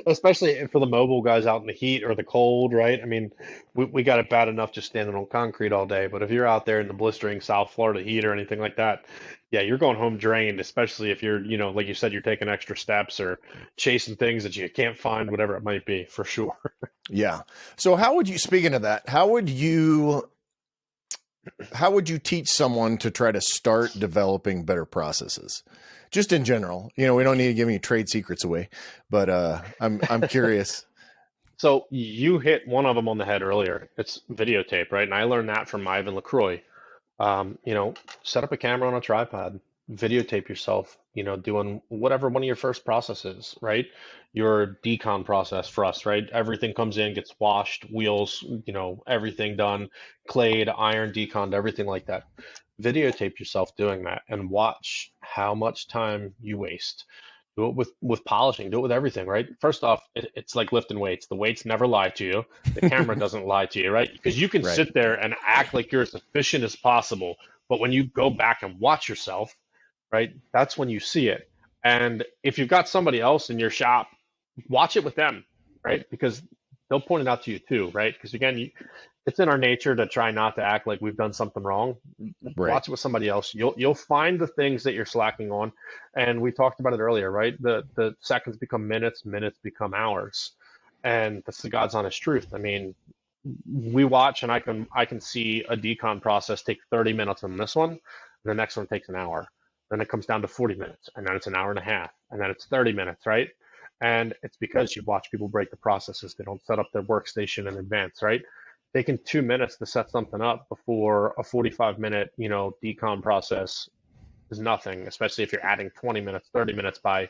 especially for the mobile guys out in the heat or the cold, right? I mean, we got it bad enough just standing on concrete all day, but if you're out there in the blistering South Florida heat or anything like that, yeah, you're going home drained, especially if you're, like you said, you're taking extra steps or chasing things that you can't find, whatever it might be, for sure. Yeah. So speaking of that, how would you teach someone to try to start developing better processes? Just in general, we don't need to give any trade secrets away, but I'm curious. So you hit one of them on the head earlier. It's videotape, right? And I learned that from Ivan LaCroix. Set up a camera on a tripod, videotape yourself, doing whatever one of your first processes, right? Your decon process for us, right? Everything comes in, gets washed, wheels, everything done, clayed, iron, deconned, everything like that. Videotape yourself doing that and watch how much time you waste. Do it with polishing, do it with everything, right? First off, it's like lifting weights. The weights never lie to you. The camera doesn't lie to you, right? Because you can sit there and act like you're as efficient as possible. But when you go back and watch yourself, right, that's when you see it. And if you've got somebody else in your shop, watch it with them, right? Because they'll point it out to you too, right? Because again, it's in our nature to try not to act like we've done something wrong. Right. Watch it with somebody else. You'll find the things that you're slacking on. And we talked about it earlier, right? The seconds become minutes, minutes become hours. And that's the God's honest truth. I mean, we watch and I can see a decon process take 30 minutes on this one, and the next one takes an hour. Then it comes down to 40 minutes, and then it's an hour and a half, and then it's 30 minutes, right? And it's because you watch people break the processes. They don't set up their workstation in advance, right? Taking 2 minutes to set something up before a 45-minute, decon process is nothing, especially if you're adding 20 minutes, 30 minutes by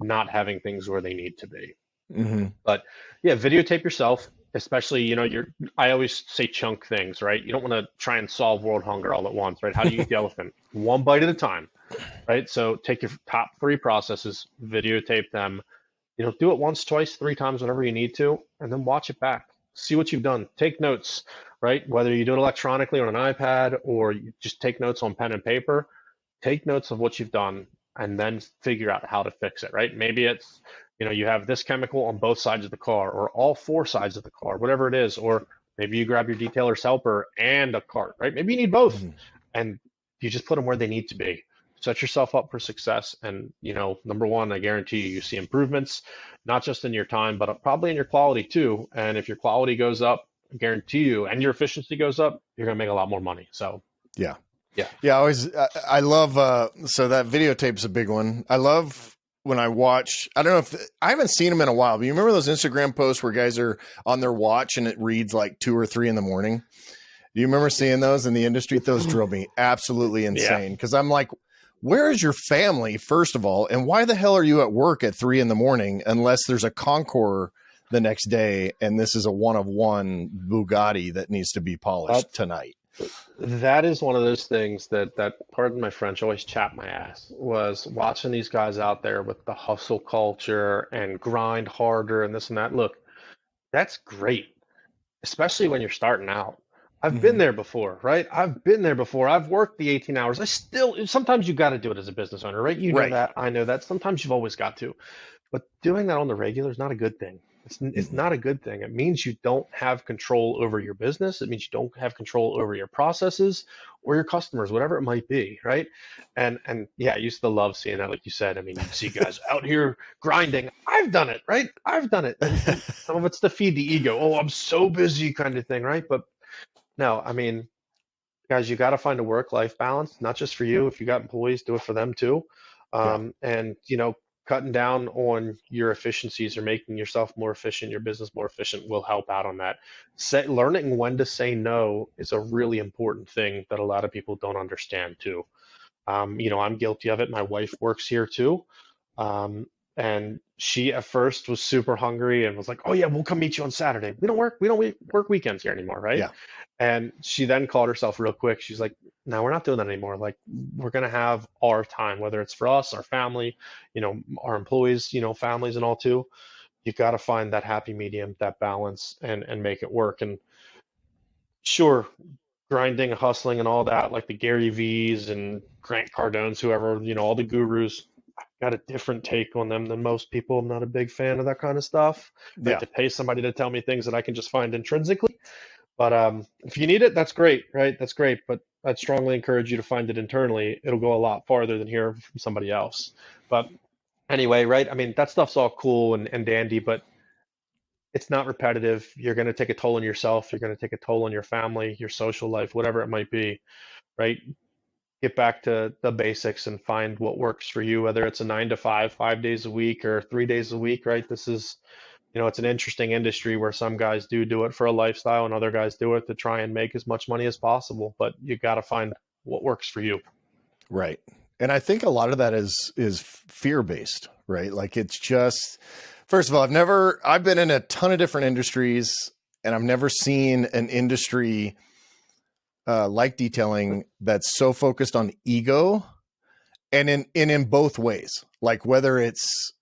not having things where they need to be. Mm-hmm. But yeah, videotape yourself, especially, I always say chunk things, right? You don't want to try and solve world hunger all at once, right? How do you eat the elephant? One bite at a time, right? So take your top three processes, videotape them, do it once, twice, three times, whatever you need to, and then watch it back. See what you've done. Take notes, right? Whether you do it electronically on an iPad or you just take notes on pen and paper, take notes of what you've done and then figure out how to fix it, right? Maybe it's, you have this chemical on both sides of the car or all four sides of the car, whatever it is, or maybe you grab your detailer's helper and a cart, right? Maybe you need both and you just put them where they need to be. Set yourself up for success. And, number one, I guarantee you see improvements, not just in your time, but probably in your quality too. And if your quality goes up, I guarantee you, and your efficiency goes up, you're going to make a lot more money. So, yeah. Yeah. Yeah. I love, so that videotape's a big one. I love when I watch, I don't know if I haven't seen them in a while, but you remember those Instagram posts where guys are on their watch and it reads like 2 or 3 in the morning? Do you remember seeing those in the industry? Those drove me absolutely insane. Cause I'm like, where is your family, first of all? And why the hell are you at work at 3 in the morning unless there's a Concours the next day and this is a one-of-one Bugatti that needs to be polished tonight? That is one of those things that pardon my French, always chapped my ass, was watching these guys out there with the hustle culture and grind harder and this and that. Look, that's great, especially when you're starting out. I've been there before, right? I've been there before. I've worked the 18 hours. Sometimes you got to do it as a business owner, right? You know that. I know that. Sometimes you've always got to. But doing that on the regular is not a good thing. It's not a good thing. It means you don't have control over your business. It means you don't have control over your processes or your customers, whatever it might be, right? And yeah, I used to love seeing that, like you said. I mean, you see guys out here grinding. I've done it, right? I've done it. And some of it's to feed the ego. Oh, I'm so busy kind of thing, right? But no, I mean, guys, you got to find a work-life balance, not just for you. If you got employees, do it for them too. And, cutting down on your efficiencies or making yourself more efficient, your business more efficient will help out on that. Learning when to say no is a really important thing that a lot of people don't understand too. I'm guilty of it. My wife works here too. And she at first was super hungry and was like, "Oh yeah, we'll come meet you on Saturday. We don't work weekends here anymore, right?" Yeah. And she then called herself real quick. She's like, "No, we're not doing that anymore. Like, we're gonna have our time, whether it's for us, our family, our employees, families and all too. You've got to find that happy medium, that balance, and make it work." And sure, grinding, hustling, and all that, like the Gary V's and Grant Cardones, whoever, all the gurus, got a different take on them than most people. I'm not a big fan of that kind of stuff. I like to pay somebody to tell me things that I can just find intrinsically. But if you need it, that's great, right? That's great. But I'd strongly encourage you to find it internally. It'll go a lot farther than hearing from somebody else. But anyway, right? I mean, that stuff's all cool and dandy, but it's not repetitive. You're going to take a toll on yourself. You're going to take a toll on your family, your social life, whatever it might be, right? Get back to the basics and find what works for you, whether it's a 9 to 5, 5 days a week or 3 days a week, right? This is, it's an interesting industry where some guys do it for a lifestyle and other guys do it to try and make as much money as possible, but you got to find what works for you. Right. And I think a lot of that is fear-based, right? Like it's just, first of all, I've been in a ton of different industries and I've never seen an industry like detailing that's so focused on ego and in both ways, like whether it's,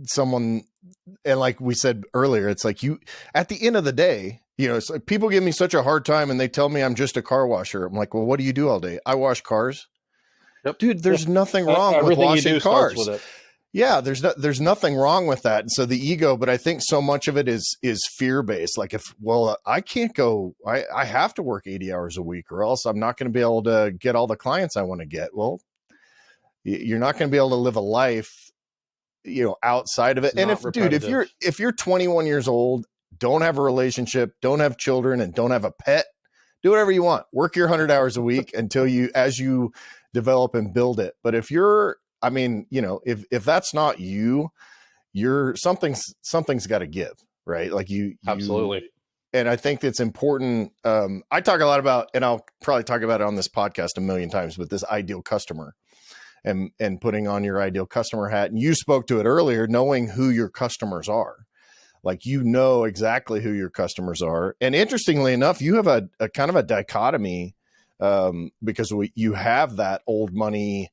someone, and like we said earlier, it's like at the end of the day, it's like people give me such a hard time and they tell me I'm just a car washer. I'm like, well, what do you do all day? I wash cars. Yep. Dude, there's nothing wrong with washing cars. With it. Yeah, there's nothing wrong with that. And so the ego, but I think so much of it is fear-based. Like I can't go, I have to work 80 hours a week or else I'm not going to be able to get all the clients I want to get. Well, you're not going to be able to live a life, outside of it. And if you're 21 years old, don't have a relationship, don't have children and don't have a pet, do whatever you want. Work your 100 hours a week as you develop and build it. But if you're, if that's not something's got to give, right? Like absolutely. And I think it's important. I talk a lot about, and I'll probably talk about it on this podcast a million times, but this ideal customer and putting on your ideal customer hat. And you spoke to it earlier, knowing who your customers are. Like, you know exactly who your customers are. And interestingly enough, you have a kind of a dichotomy, because you have that old money,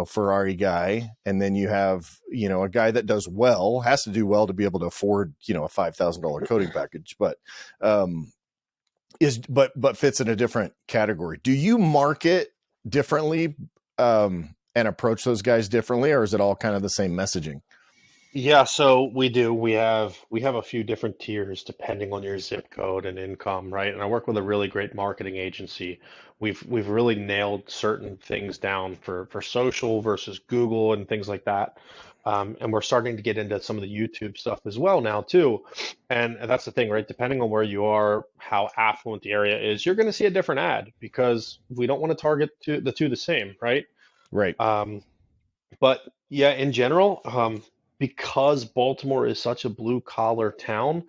Ferrari guy. And then you have, a guy that does well, has to do well to be able to afford, a $5,000 coating package, but fits in a different category. Do you market differently, and approach those guys differently, or is it all kind of the same messaging? Yeah, so we do. We have a few different tiers depending on your zip code and income, right? And I work with a really great marketing agency. We've really nailed certain things down for social versus Google and things like that. And we're starting to get into some of the YouTube stuff as well now too. And that's the thing, right? Depending on where you are, how affluent the area is, you're going to see a different ad because we don't want to target the two the same, right? Right. Um, but yeah, in general, because Baltimore is such a blue collar town,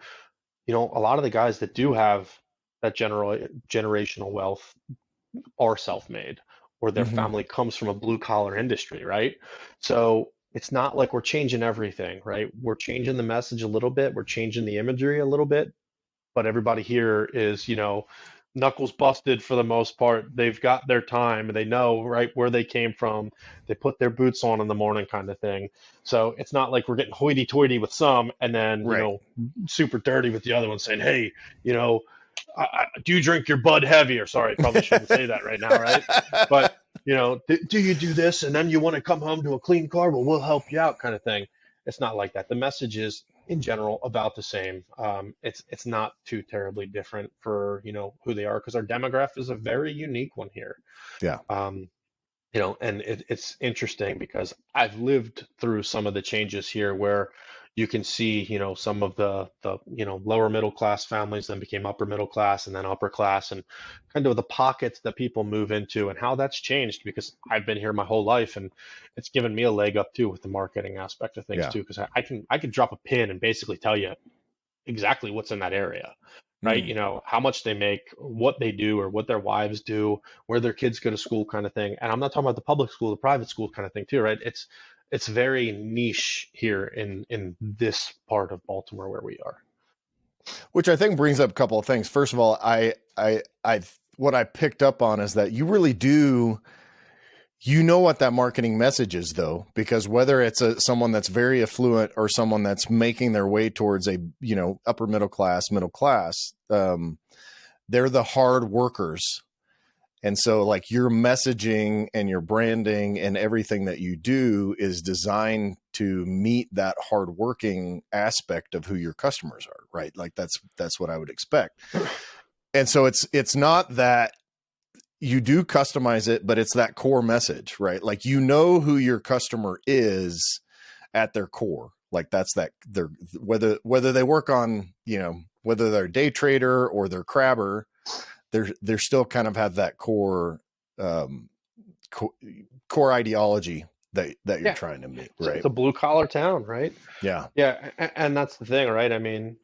a lot of the guys that do have that generational wealth are self-made, or their Hmm. family comes from a blue collar industry, right? So it's not like we're changing everything, right? We're changing the message a little bit, we're changing the imagery a little bit, but everybody here is, knuckles busted for the most part. They've got their time and they know right where they came from. They put their boots on in the morning kind of thing. So it's not like we're getting hoity-toity with some and then, Right. super dirty with the other one saying, hey, do you drink your Bud heavy? Or sorry, I probably shouldn't say that right now, right? But, do you do this and then you want to come home to a clean car? Well, we'll help you out kind of thing. It's not like that. The message is in general about the same. It's not too terribly different for who they are because our demographic is a very unique one here. Yeah. And it's interesting because I've lived through some of the changes here where you can see, some of the lower middle class families then became upper middle class and then upper class and kind of the pockets that people move into and how that's changed because I've been here my whole life and it's given me a leg up too with the marketing aspect of things Yeah. too because I can drop a pin and basically tell you exactly what's in that area, right? Mm. How much they make, what they do, or what their wives do, where their kids go to school, kind of thing. And I'm not talking about the public school, the private school kind of thing too, right? It's very niche here in this part of Baltimore where we are. Which I think brings up a couple of things. First of all, what I picked up on is that you really do, what that marketing message is, though, because whether it's someone that's very affluent or someone that's making their way towards a upper middle class, they're the hard workers. And so like your messaging and your branding and everything that you do is designed to meet that hardworking aspect of who your customers are, right? Like that's what I would expect. And so it's not that you do customize it, but it's that core message, right? Like, who your customer is at their core. Like they're whether they work on, whether they're a day trader or they're crabber, they're still kind of have that core ideology that you're trying to meet, right? It's a blue collar town, right? Yeah. Yeah, and that's the thing, right? I mean,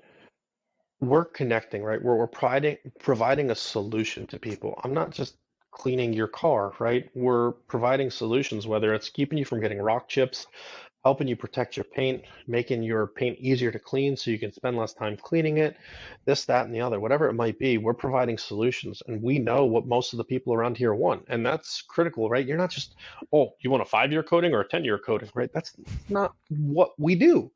we're connecting, right? We're providing a solution to people. I'm not just cleaning your car, right? We're providing solutions, whether it's keeping you from getting rock chips, helping you protect your paint, making your paint easier to clean so you can spend less time cleaning it, this, that, and the other, whatever it might be, we're providing solutions. And we know what most of the people around here want. And that's critical, right? You're not just, oh, you want a 5-year coating or a 10-year coating, right? That's not what we do,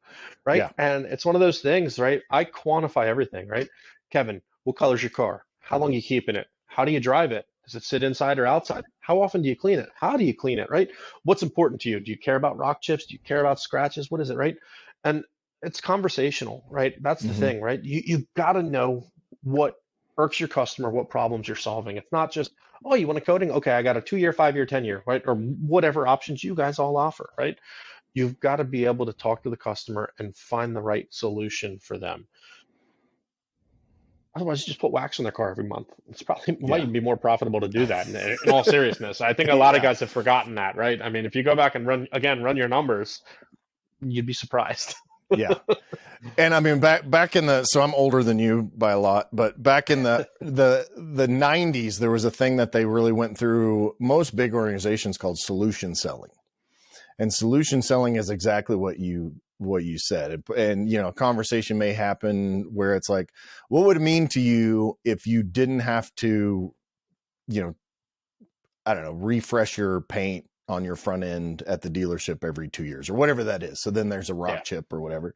right? Yeah. And it's one of those things, right? I quantify everything, right? Kevin, what color's your car? How long are you keeping it? How do you drive it? Does it sit inside or outside? How often do you clean it? How do you clean it, right? What's important to you? Do you care about rock chips? Do you care about scratches? What is it, right? And it's conversational, right? That's the thing, right? You've got to know what irks your customer, what problems you're solving. It's not just, oh, you want a coating? Okay, I got a 2-year, 5-year, 10-year, right? Or whatever options you guys all offer, right? You've got to be able to talk to the customer and find the right solution for them. Otherwise, you just put wax on their car every month. It's probably might be more profitable to do that. In all seriousness, I think a lot of guys have forgotten that, right? I mean, if you go back and run your numbers, you'd be surprised. Yeah. And I mean, back in so I'm older than you by a lot, but back in the 90s, there was a thing that they really went through most big organizations called solution selling. And solution selling is exactly what you what you said. And, you know, a conversation may happen where it's like, what would it mean to you if you didn't have to, you know, I don't know, refresh your paint on your front end at the dealership every 2 years or whatever that is. So then there's a rock chip or whatever.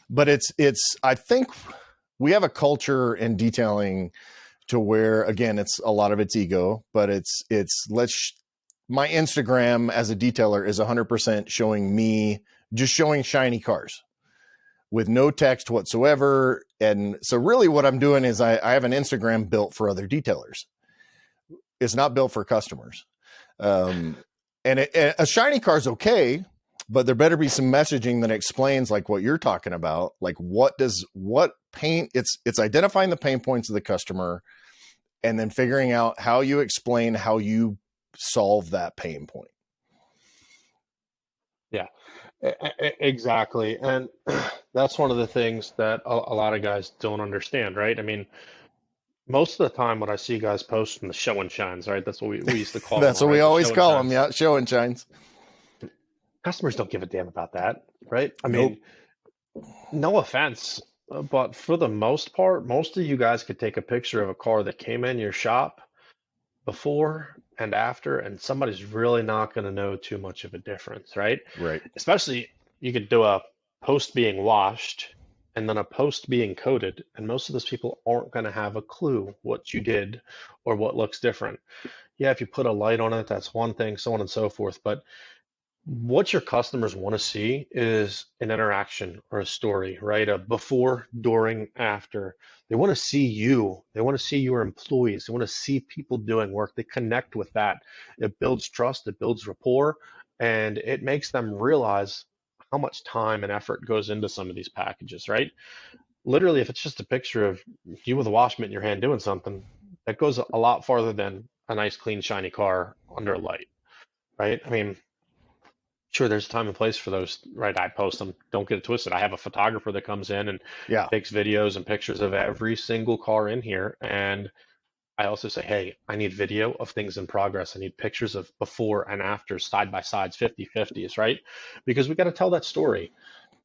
But I think we have a culture in detailing to where, again, it's a lot of it's ego, but my Instagram as a detailer is 100% showing me just showing shiny cars with no text whatsoever. And so really what I'm doing is I have an Instagram built for other detailers. It's not built for customers. And a shiny car is okay, but there better be some messaging that explains like what you're talking about. Like what paint, it's identifying the pain points of the customer and then figuring out how you explain how you solve that pain point. Yeah, exactly. And that's one of the things that a lot of guys don't understand, right? I mean, most of the time when I see guys posting the show and shines, right? That's what we used to call That's them, what we right? The always show and call them. shines. Yeah. Show and shines. Customers don't give a damn about that, right? I Nope. mean, no offense, but for the most part, most of you guys could take a picture of a car that came in your shop before and after, and somebody's really not going to know too much of a difference, right? Right. Especially you could do a post being washed and then a post being coated, and most of those people aren't going to have a clue what you did or what looks different. Yeah, if you put a light on it, that's one thing, so on and so forth. But what your customers want to see is an interaction or a story, right? A before, during, after. They want to see you. They want to see your employees. They want to see people doing work. They connect with that. It builds trust, it builds rapport, and it makes them realize how much time and effort goes into some of these packages, right? Literally, if it's just a picture of you with a wash mitt in your hand doing something, that goes a lot farther than a nice, clean, shiny car under a light, right? I mean, sure, there's a time and place for those, right? I post them. Don't get it twisted. I have a photographer that comes in and Yeah. takes videos and pictures of every single car in here. And I also say, hey, I need video of things in progress. I need pictures of before and after, side by sides, 50/50s, right? Because we got to tell that story.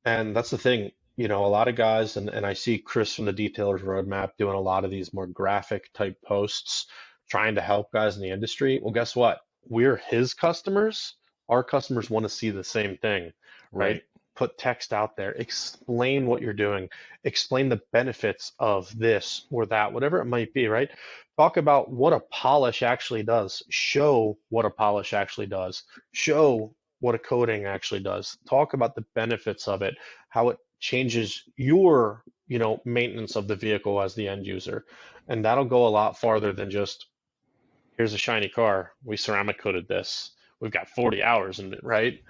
And that's the thing, you know, a lot of guys, and I see Chris from the Detailers Roadmap doing a lot of these more graphic type posts, trying to help guys in the industry. Well, guess what? We're his customers. Our customers want to see the same thing, right? Right. Put text out there, explain what you're doing, explain the benefits of this or that, whatever it might be, right? Talk about what a polish actually does, show what a polish actually does, show what a coating actually does. Talk about the benefits of it, how it changes your, you know, maintenance of the vehicle as the end user. And that'll go a lot farther than just, here's a shiny car. We ceramic coated this. We've got 40 hours in it, right?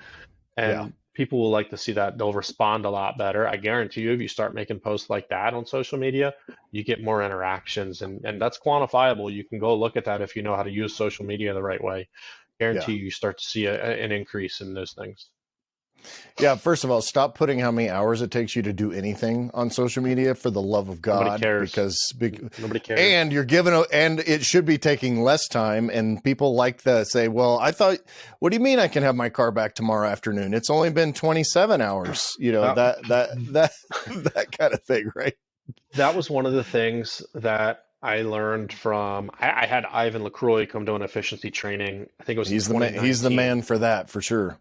Yeah. And people will like to see that. They'll respond a lot better. I guarantee you, if you start making posts like that on social media, you get more interactions, and that's quantifiable. You can go look at that if you know how to use social media the right way. Yeah. Guarantee you start to see an increase in those things. Yeah. First of all, stop putting how many hours it takes you to do anything on social media, for the love of God. Nobody cares. Because Nobody cares. and you're giving and it should be taking less time. And people like to say, well, I thought, what do you mean I can have my car back tomorrow afternoon? It's only been 27 hours, you know, that kind of thing. Right. That was one of the things that I learned from. I had Ivan LaCroix come to an efficiency training. I think it was He's the man. He's the man for that, for sure.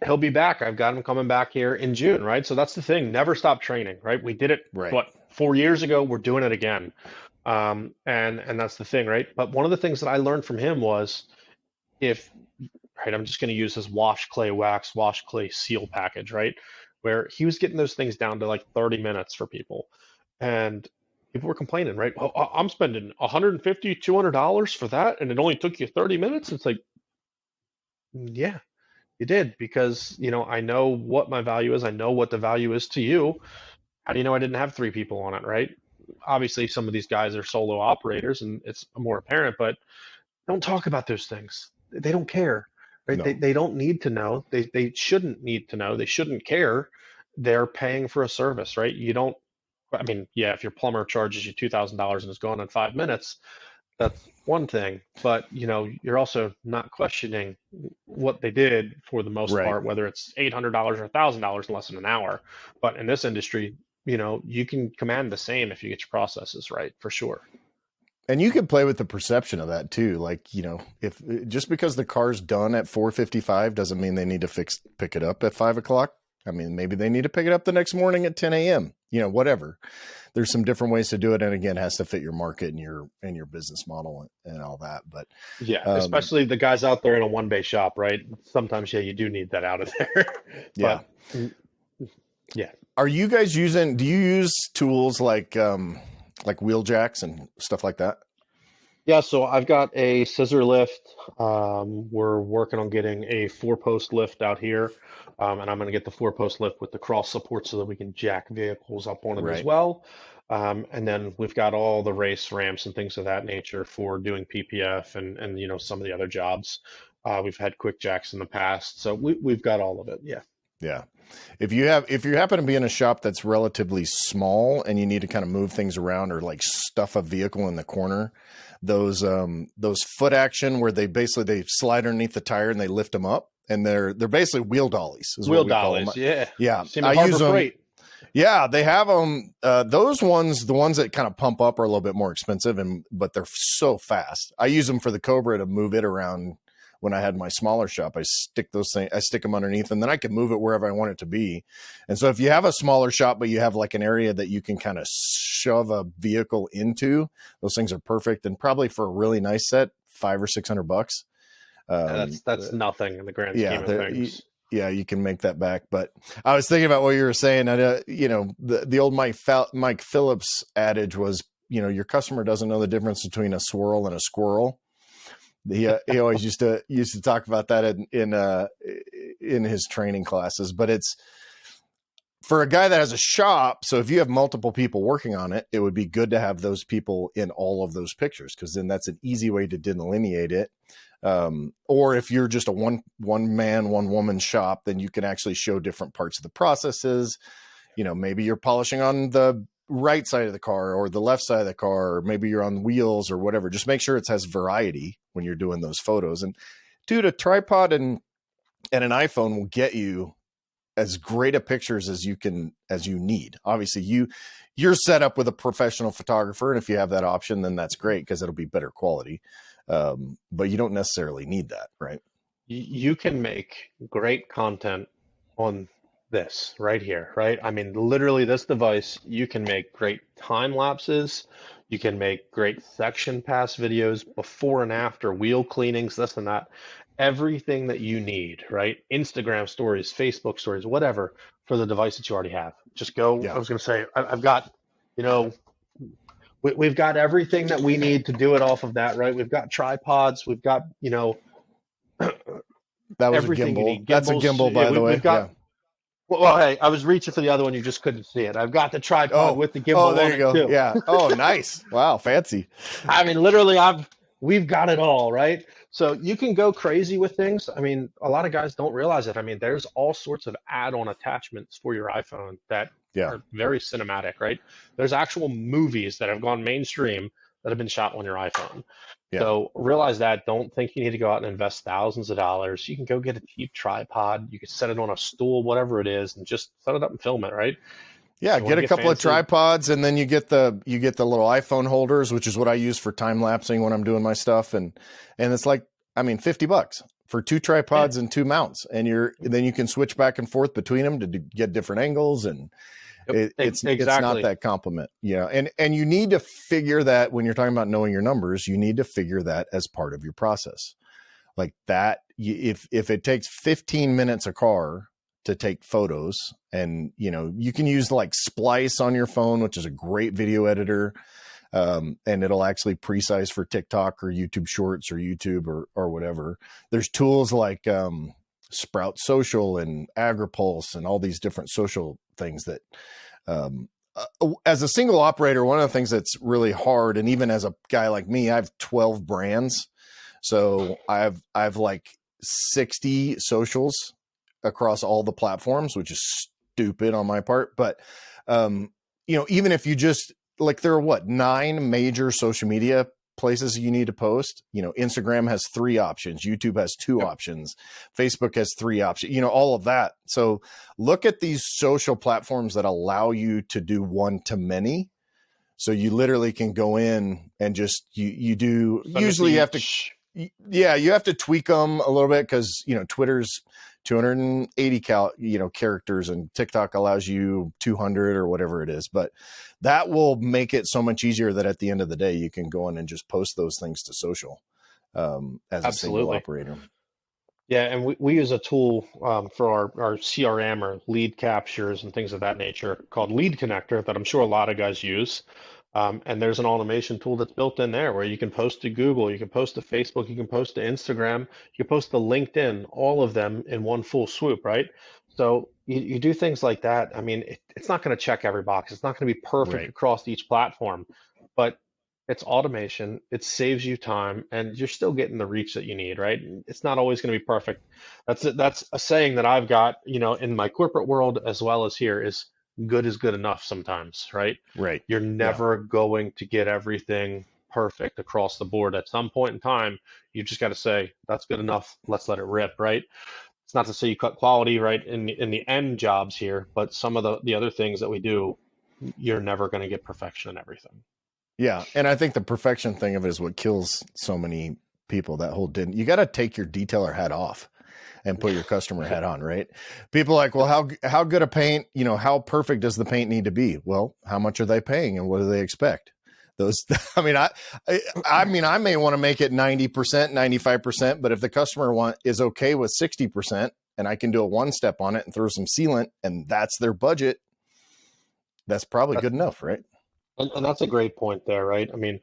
He'll be back. I've got him coming back here in June, right? So that's the thing. Never stop training, right? We did it, Right. what, 4 years ago? We're doing it again. And that's the thing, right? But one of the things that I learned from him was, if, right, I'm just going to use his wash clay wax, wash clay seal package, right? Where he was getting those things down to like 30 minutes for people. And people were complaining, right? Well, I'm spending $150, $200 for that, and it only took you 30 minutes. It's like, yeah, you did, because, you know, I know what my value is. I know what the value is to you. How do you know I didn't have three people on it, right? Obviously, some of these guys are solo operators, and it's more apparent, but don't talk about those things. They don't care, right? No. They don't need to know. They shouldn't need to know. They shouldn't care. They're paying for a service, right? You don't, I mean, yeah, if your plumber charges you $2,000 and is gone in 5 minutes, that's one thing. But, you know, you're also not questioning what they did for the most Right. part, whether it's $800 or $1,000 in less than an hour. But in this industry, you can command the same if you get your processes right, for sure. And you can play with the perception of that too. Like, if just because the car's done at 4:55 doesn't mean they need to pick it up at 5 o'clock. I mean, maybe they need to pick it up the next morning at 10 a.m. Whatever. There's some different ways to do it, and again, it has to fit your market and your business model and all that. But Yeah, especially the guys out there in a one bay shop, right? Sometimes, yeah, you do need that out of there. Yeah. But yeah. Do you use tools like wheel jacks and stuff like that? Yeah, so I've got a scissor lift. We're working on getting a 4-post lift out here. And I'm going to get the 4-post lift with the cross support so that we can jack vehicles up on it as Right. well. And then we've got all the race ramps and things of that nature for doing PPF and some of the other jobs. We've had quick jacks in the past, so we've got all of it. Yeah. Yeah. If you happen to be in a shop that's relatively small and you need to kind of move things around or like stuff a vehicle in the corner, those foot action where they slide underneath the tire and they lift them up, and they're basically wheel dollies. Wheel dollies, yeah. Yeah. I use them. Freight. Yeah, they have them. Those ones, the ones that kind of pump up, are a little bit more expensive, but they're so fast. I use them for the Cobra to move it around. When I had my smaller shop, I stick them underneath, and then I can move it wherever I want it to be. And so if you have a smaller shop, but you have like an area that you can kind of shove a vehicle into, those things are perfect. And probably for a really nice set, $500 or $600. That's nothing in the grand scheme of things. You can make that back. But I was thinking about what you were saying. The old Mike Phillips adage was, your customer doesn't know the difference between a swirl and a squirrel. He always used to talk about that in his training classes. But it's for a guy that has a shop. So if you have multiple people working on it, it would be good to have those people in all of those pictures, because then that's an easy way to delineate it. Or if you're just a one man, one woman shop, then you can actually show different parts of the processes. Maybe you're polishing on the right side of the car or the left side of the car, or maybe you're on wheels or whatever. Just make sure it has variety when you're doing those photos. And dude, a tripod and an iPhone will get you as great a pictures as you need. Obviously you're set up with a professional photographer, and if you have that option, then that's great, because it'll be better quality. But you don't necessarily need that, right? You can make great content on this right here, right? I mean, literally this device, you can make great time lapses. You can make great section pass videos, before and after, wheel cleanings, this and that. Everything that you need, right? Instagram stories, Facebook stories, whatever, for the device that you already have. Just go. Yeah. I was going to say, I've got, we've got everything that we need to do it off of that, right? We've got tripods. We've got, that was everything a gimbal. That's a gimbal, by the way. We've got, well, hey, I was reaching for the other one. You just couldn't see it. I've got the tripod with the gimbal. Oh, there you go. Too. Yeah. Oh, nice. Wow. Fancy. I mean, literally, we've got it all, right? So you can go crazy with things. I mean, a lot of guys don't realize it. I mean, there's all sorts of add-on attachments for your iPhone that are very cinematic, right? There's actual movies that have gone mainstream that have been shot on your iPhone. Yeah. So realize that. Don't think you need to go out and invest thousands of dollars. You can go get a cheap tripod. You can set it on a stool, whatever it is, and just set it up and film it, right? Yeah, get a couple of tripods, and then you get the little iPhone holders, which is what I use for time lapsing when I'm doing my stuff, and it's like, I mean, $50 for 2 tripods and 2 mounts, and then you can switch back and forth between them to get different angles, and it's not that compliment, and you need to figure that when you're talking about knowing your numbers, you need to figure that as part of your process, like that. If it takes 15 minutes a car to take photos, and you can use like Splice on your phone, which is a great video editor, and it'll actually pre-size for TikTok or YouTube Shorts or YouTube or whatever. There's tools like Sprout Social and AgriPulse and all these different social things that as a single operator, one of the things that's really hard, and even as a guy like me, I have 12 brands, so I've like 60 socials across all the platforms, which is stupid on my part. But, even if you just like, there are 9 major social media places you need to post. Instagram has 3 options. YouTube has 2 Yep. options. Facebook has 3 options, all of that. So look at these social platforms that allow you to do one-to-many. So you literally can go in and just, you do, Send it usually you have to, each. you have to tweak them a little bit because, Twitter's 280 characters and TikTok allows you 200 or whatever it is. But that will make it so much easier that at the end of the day, you can go in and just post those things to social as a single Absolutely. operator. Yeah, and we use a tool for our CRM or lead captures and things of that nature called Lead Connector that I'm sure a lot of guys use. And there's an automation tool that's built in there where you can post to Google, you can post to Facebook, you can post to Instagram, you can post to LinkedIn, all of them in one full swoop, right? So you do things like that. I mean, it's not going to check every box. It's not going to be perfect Right. across each platform, but it's automation. It saves you time, and you're still getting the reach that you need, right? It's not always going to be perfect. That's a saying that I've got, in my corporate world as well as here is good is good enough sometimes, right? Right. You're Yeah. never going to get everything perfect across the board. At some point in time, you just got to say, that's good enough. Let's let it rip, right? It's not to say you cut quality, right, in the end jobs here, but some of the other things that we do, you're never going to get perfection in everything. Yeah. And I think the perfection thing of it is what kills so many people. That whole you got to take your detailer hat off and put your customer hat on, right? People are like, well, how good a paint, how perfect does the paint need to be? Well, how much are they paying and what do they expect? I mean, I may want to make it 90%, 95%, but if the customer is okay with 60% and I can do a 1-step on it and throw some sealant and that's their budget, that's probably good enough, right? And that's a great point there, right? I mean,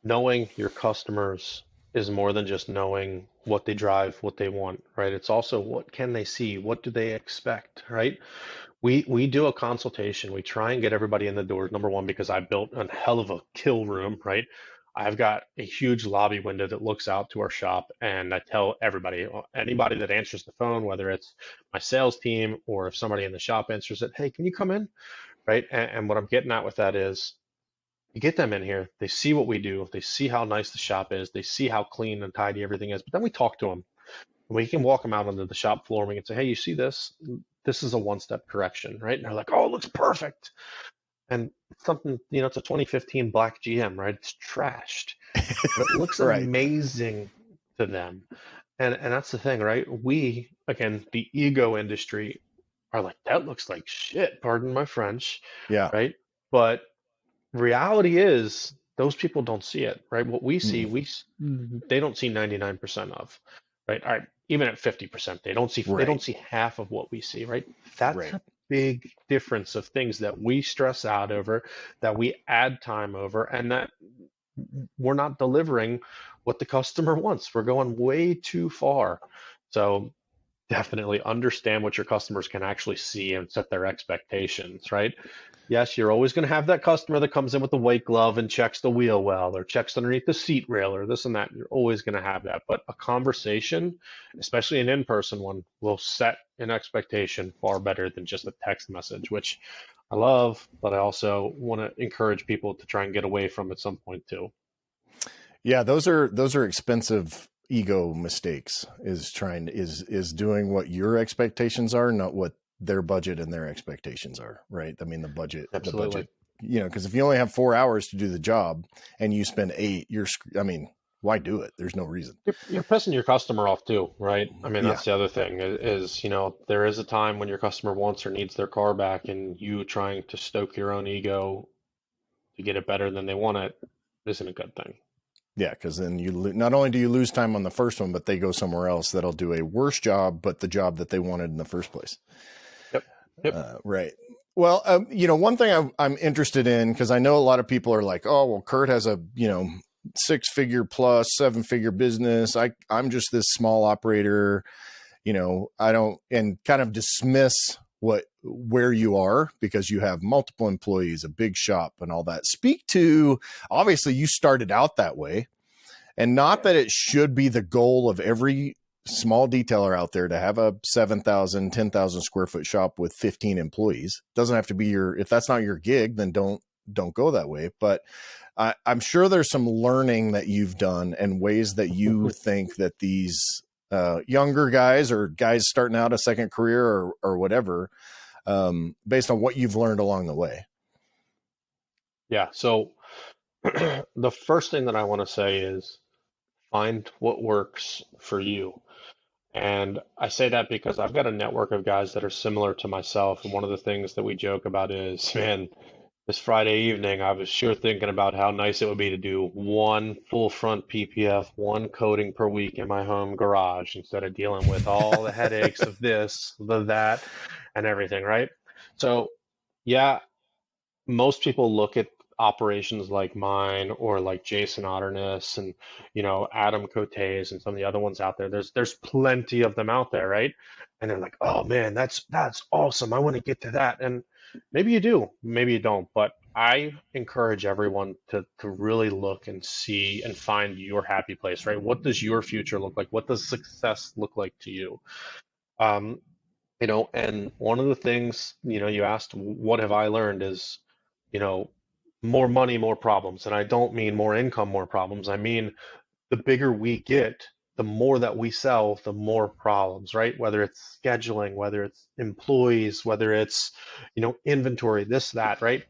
knowing your customers is more than just knowing what they drive, what they want, right? It's also what can they see? What do they expect, right? We do a consultation. We try and get everybody in the door. Number one, because I built a hell of a kill room, right? I've got a huge lobby window that looks out to our shop, and I tell everybody, anybody that answers the phone, whether it's my sales team or if somebody in the shop answers it, hey, can you come in? Right? And what I'm getting at with that is you get them in here, they see what we do, they see how nice the shop is, they see how clean and tidy everything is, but then we talk to them. We can walk them out onto the shop floor and we can say, hey, you see this? This is a 1-step correction, right? And they're like, oh, it looks perfect. And something, it's a 2015 black GM, right? It's trashed, but it looks Right. amazing to them. And that's the thing, right? We, again, the ego industry are like, that looks like shit, pardon my French, Yeah. right? But reality is those people don't see it, right? What we see, they don't see 99% of, right? All right, even at 50%, they don't see half of what we see, right? That's a big difference of things that we stress out over, that we add time over, and that we're not delivering what the customer wants. We're going way too far. So definitely understand what your customers can actually see and set their expectations, right? Yes, you're always going to have that customer that comes in with the white glove and checks the wheel well or checks underneath the seat rail or this and that. You're always going to have that. But a conversation, especially an in-person one, will set an expectation far better than just a text message, which I love, but I also want to encourage people to try and get away from at some point too. Yeah, those are expensive ego mistakes, is doing what your expectations are, not what their budget and their expectations are, right? I mean, Absolutely. the budget, because if you only have 4 hours to do the job and you spend 8, why do it? There's no reason. You're pissing your customer off too, right? I mean, that's Yeah. the other thing is, there is a time when your customer wants or needs their car back, and you trying to stoke your own ego to get it better than they want it isn't a good thing. Yeah, because then not only do you lose time on the first one, but they go somewhere else that'll do a worse job, but the job that they wanted in the first place. Yep. Right. Well, one thing I'm interested in, because I know a lot of people are like, oh, well, Kurt has a, 6-figure plus 7-figure business. I'm just this small operator, I don't, and kind of dismiss where you are because you have multiple employees, a big shop and all that. Speak to, obviously you started out that way, and not that it should be the goal of every small detailer out there to have a 7,000, 10,000 square foot shop with 15 employees. Doesn't have to be if that's not your gig, then don't don't go that way. But I'm sure there's some learning that you've done and ways that you think that these younger guys or guys starting out a second career or whatever, based on what you've learned along the way. Yeah. So the first thing that I want to say is find what works for you. And I say that because I've got a network of guys that are similar to myself. And one of the things that we joke about is, man, this Friday evening, I was sure thinking about how nice it would be to do one full front PPF, one coating per week in my home garage instead of dealing with all the headaches of this, that, and everything, right? So, yeah, most people look at operations like mine or like Jason Otterness and Adam Cotes and some of the other ones out there. There's plenty of them out there, right? And they're like, oh man, that's awesome. I want to get to that. And maybe you do, maybe you don't. But I encourage everyone to really look and see and find your happy place, right? What does your future look like? What does success look like to you? And one of the things, you asked, what have I learned is, you know, more money, more problems. And I don't mean more income, more problems. I mean, the bigger we get, the more that we sell, the more problems, right? Whether it's scheduling, whether it's employees, whether it's, inventory, this, that, right?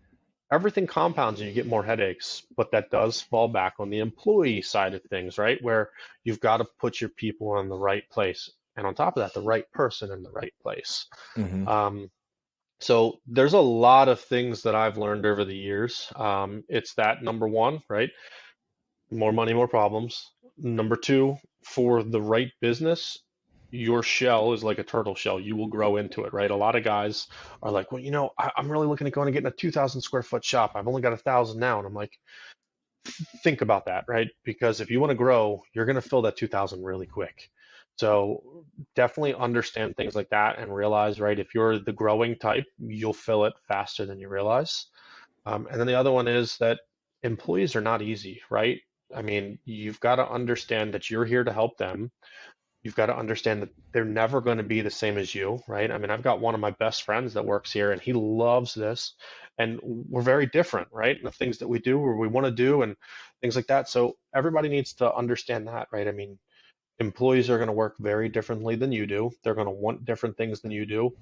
Everything compounds and you get more headaches, but that does fall back on the employee side of things, right? Where you've got to put your people in the right place. And on top of that, the right person in the right place. Mm-hmm. So there's a lot of things that I've learned over the years. It's that number one, right? More money, more problems. Number two, for the right business, your shell is like a turtle shell. You will grow into it, right? A lot of guys are like, well, I'm really looking at going and getting a 2,000 square foot shop. I've only got 1,000 now. And I'm like, think about that, right? Because if you want to grow, you're going to fill that 2,000 really quick. So definitely understand things like that and realize, right, if you're the growing type, you'll fill it faster than you realize. And then the other one is that employees are not easy, right? I mean, you've got to understand that you're here to help them. You've got to understand that they're never going to be the same as you, right? I mean, I've got one of my best friends that works here and he loves this. And we're very different, right? The things that we do or we want to do and things like that. So everybody needs to understand that, right? I mean, employees are going to work very differently than you do. They're going to want different things than you do.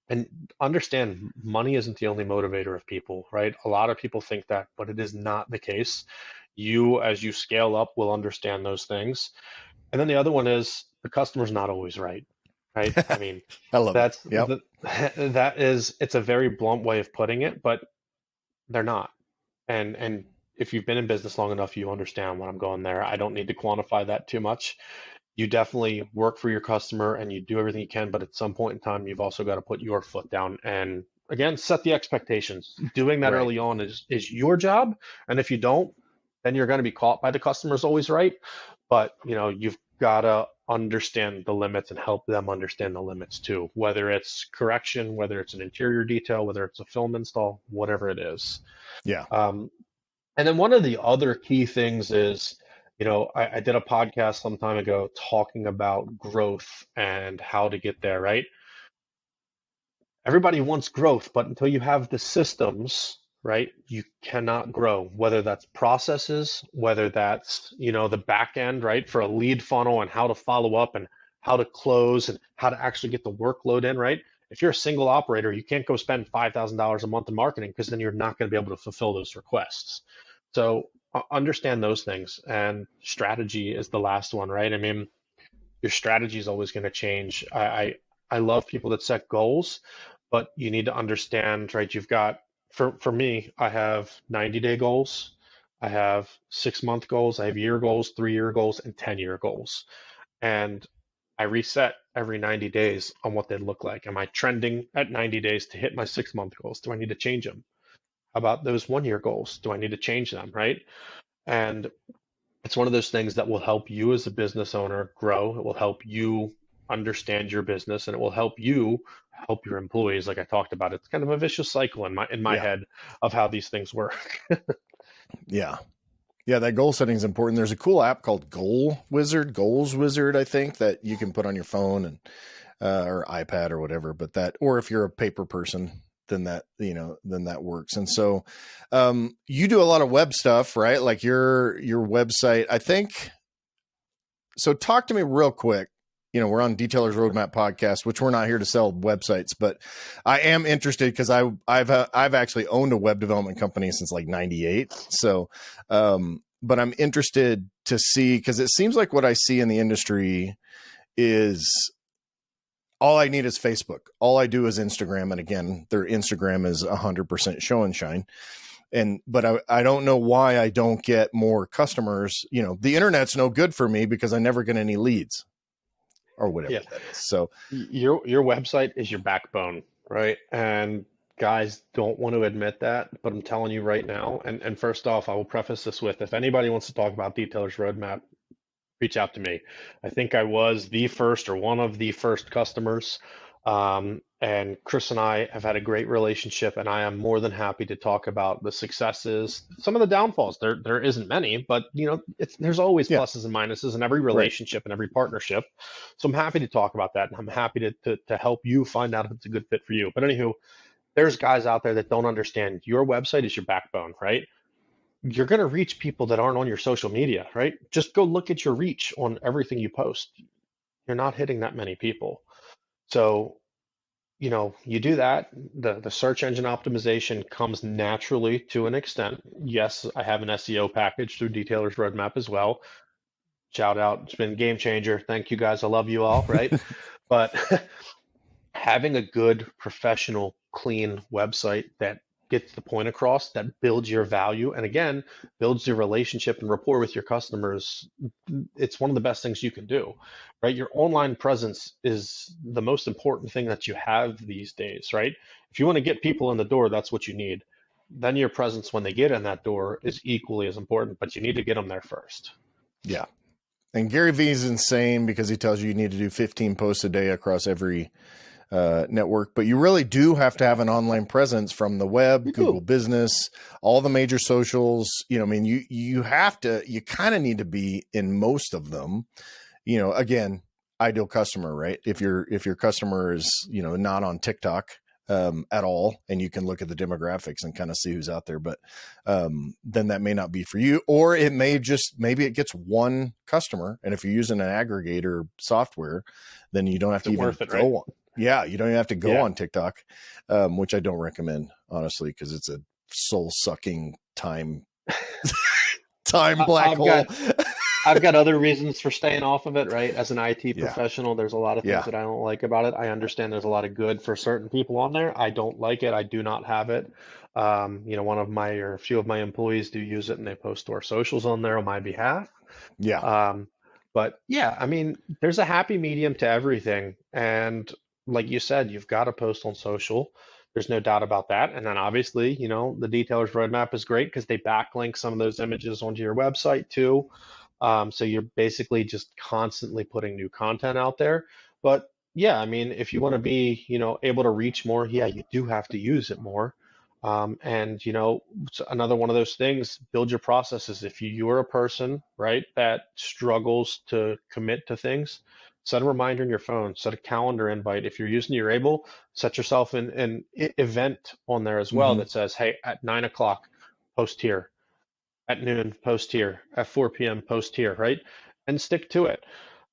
And understand money isn't the only motivator of people, right? A lot of people think that, but it is not the case. You, as you scale up, will understand those things. And then the other one is the customer's not always right, right? I mean, I love that's it. Yep. it's a very blunt way of putting it, but they're not. And if you've been in business long enough, you understand what I'm going there. I don't need to quantify that too much. You definitely work for your customer and you do everything you can, but at some point in time, you've also got to put your foot down and again, set the expectations. Doing that Right. early on is your job. And if you don't, then you're going to be caught by the customer's always right. But you've got to understand the limits and help them understand the limits too, whether it's correction, whether it's an interior detail, whether it's a film install, whatever it is. Yeah. And then one of the other key things is, I did a podcast some time ago talking about growth and how to get there, right? Everybody wants growth, but until you have the systems, right, you cannot grow, whether that's processes, whether that's, the back end, right, for a lead funnel and how to follow up and how to close and how to actually get the workload in, right? If you're a single operator, you can't go spend $5,000 a month in marketing because then you're not going to be able to fulfill those requests. So understand those things. And strategy is the last one, right? I mean, your strategy is always going to change. I love people that set goals, but you need to understand, right? You've got, for me, I have 90-day goals. I have 6-month goals. I have year goals, 3-year goals, and 10-year goals. And I reset every 90 days on what they look like. Am I trending at 90 days to hit my 6-month goals? Do I need to change them? How about those 1-year goals? Do I need to change them, right? And it's one of those things that will help you as a business owner grow. It will help you understand your business and it will help you help your employees. Like I talked about, it's kind of a vicious cycle in my head of how these things work. Yeah. Yeah, that goal setting is important. There's a cool app called Goals Wizard, I think, that you can put on your phone and or iPad or whatever. But or if you're a paper person, then that works. And so, you do a lot of web stuff, right? Like your website, I think. So talk to me real quick. We're on Detailers Roadmap podcast, which we're not here to sell websites, but I am interested because I've actually owned a web development company since like 98. So, but I'm interested to see, because it seems like what I see in the industry is all I need is Facebook. All I do is Instagram. And again, their Instagram is 100% show and shine. But I don't know why I don't get more customers. The internet's no good for me because I never get any leads or whatever that is. So your website is your backbone, right? And guys don't want to admit that, but I'm telling you right now. And first off, I will preface this with, if anybody wants to talk about Detailers Roadmap, reach out to me. I think I was the first or one of the first customers. And Chris and I have had a great relationship, and I am more than happy to talk about the successes, some of the downfalls. There isn't many, but there's always pluses and minuses in every relationship and every partnership. So I'm happy to talk about that, and I'm happy to help you find out if it's a good fit for you. But anywho, there's guys out there that don't understand your website is your backbone, right? You're going to reach people that aren't on your social media, right? Just go look at your reach on everything you post. You're not hitting that many people. So, you do that, the search engine optimization comes naturally to an extent. Yes, I have an SEO package through Detailers Roadmap as well. Shout out, it's been a game changer. Thank you guys. I love you all, right? But having a good, professional, clean website that gets the point across, that builds your value, and again, builds your relationship and rapport with your customers, it's one of the best things you can do, right? Your online presence is the most important thing that you have these days, right? If you want to get people in the door, that's what you need. Then your presence when they get in that door is equally as important, but you need to get them there first. Yeah. And Gary Vee is insane because he tells you need to do 15 posts a day across every network, but you really do have to have an online presence from the web, Google Business, all the major socials. You kind of need to be in most of them. Again, ideal customer, right? If your customer is, not on TikTok at all, and you can look at the demographics and kind of see who's out there, but then that may not be for you, or it may maybe it gets one customer. And if you're using an aggregator software, then you don't have to even go on. Yeah, you don't even have to go on TikTok, which I don't recommend, honestly, because it's a soul-sucking time black hole. I've got other reasons for staying off of it, right? As an IT professional, there's a lot of things that I don't like about it. I understand there's a lot of good for certain people on there. I don't like it. I do not have it. A few of my employees do use it, and they post to our socials on there on my behalf. Yeah. But there's a happy medium to everything. And like you said, you've got to post on social. There's no doubt about that. And then obviously, the Detailers Roadmap is great because they backlink some of those images onto your website too. So you're basically just constantly putting new content out there. But if you want to be, able to reach more, you do have to use it more. It's another one of those things, build your processes. If you're a person, right, that struggles to commit to things, set a reminder in your phone, set a calendar invite. If you're able, set yourself an event on there as well that says, hey, at 9:00, post here. At noon, post here. At 4 p.m., post here, right? And stick to it.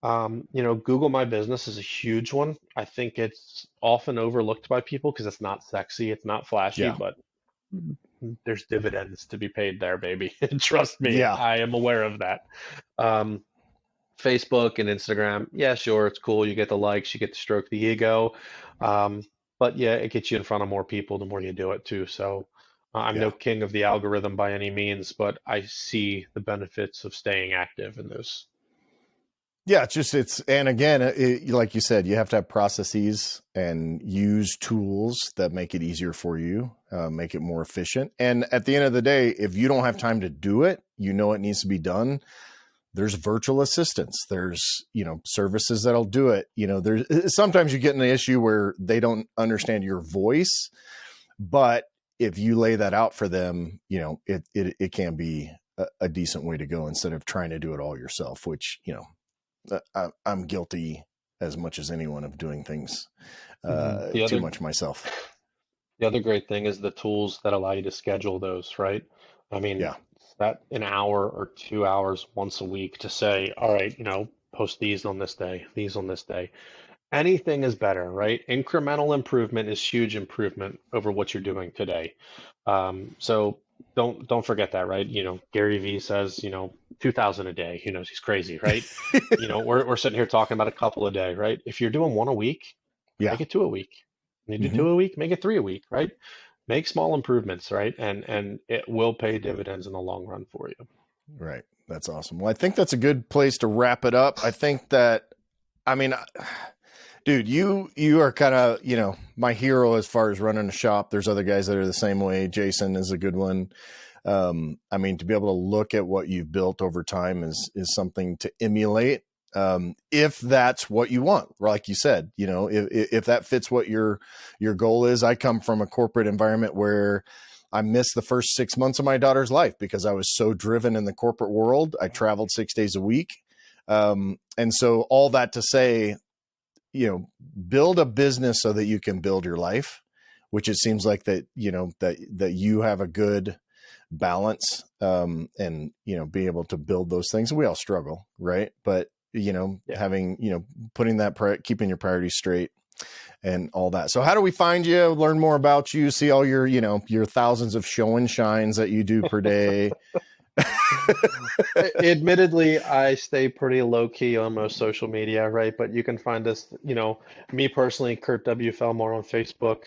Google My Business is a huge one. I think it's often overlooked by people because it's not sexy, it's not flashy, but there's dividends to be paid there, baby. Trust me, I am aware of that. Facebook and Instagram, sure, it's cool. You get the likes, you get to stroke the ego. But it gets you in front of more people the more you do it too. So I'm no king of the algorithm by any means, but I see the benefits of staying active in those. Yeah, and again, like you said, you have to have processes and use tools that make it easier for you, make it more efficient. And at the end of the day, if you don't have time to do it, it needs to be done. There's virtual assistants. There's, services that'll do it. There's sometimes you get in an issue where they don't understand your voice, but if you lay that out for them, it can be a decent way to go instead of trying to do it all yourself, which, I'm guilty as much as anyone of doing things too much myself. The other great thing is the tools that allow you to schedule those, right? I mean, Yeah. that an hour or 2 hours once a week to say, all right, post these on this day, these on this day. Anything is better, right? Incremental improvement is huge improvement over what you're doing today. So don't forget that, right? Gary Vee says, 2,000 a day. He's crazy, right? We're sitting here talking about a couple a day, right? If you're doing one a week, Yeah. make it two a week. You do Hmm. two a week, make it three a week, right? Make small improvements, right? And it will pay dividends in the long run for you. Right. That's awesome. Well, I think that's a good place to wrap it up. I think that, I mean, dude, you are kind of, my hero as far as running a shop. There's other guys that are the same way. Jason is a good one. I mean, to be able to look at what you've built over time is something to emulate. If that's what you want, like you said, if that fits what your goal is. I come from a corporate environment where I missed the first 6 months of my daughter's life because I was so driven in the corporate world. I traveled 6 days a week. And so all that to say, build a business so that you can build your life, which it seems like that, that you have a good balance, and, be able to build those things. We all struggle, right? But, having, putting that, keeping your priorities straight and all that. So how do we find you, learn more about you, see all your, your thousands of show and shines that you do per day? Admittedly, I stay pretty low key on most social media, right? But you can find us, me personally, Kurt W. Felmar on Facebook.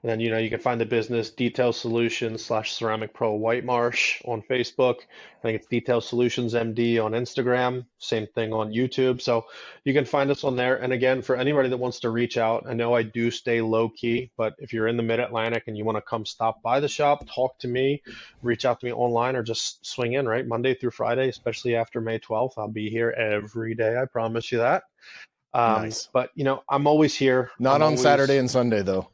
And then, you can find the business Detail Solutions / Ceramic Pro White Marsh on Facebook. I think it's Detail Solutions MD on Instagram. Same thing on YouTube. So you can find us on there. And again, for anybody that wants to reach out, I know I do stay low key, but if you're in the Mid-Atlantic and you want to come stop by the shop, talk to me, reach out to me online, or just swing in, right? Monday through Friday, especially after May 12th. I'll be here every day. I promise you that. Nice. But, I'm always here. Not I'm on always Saturday and Sunday though.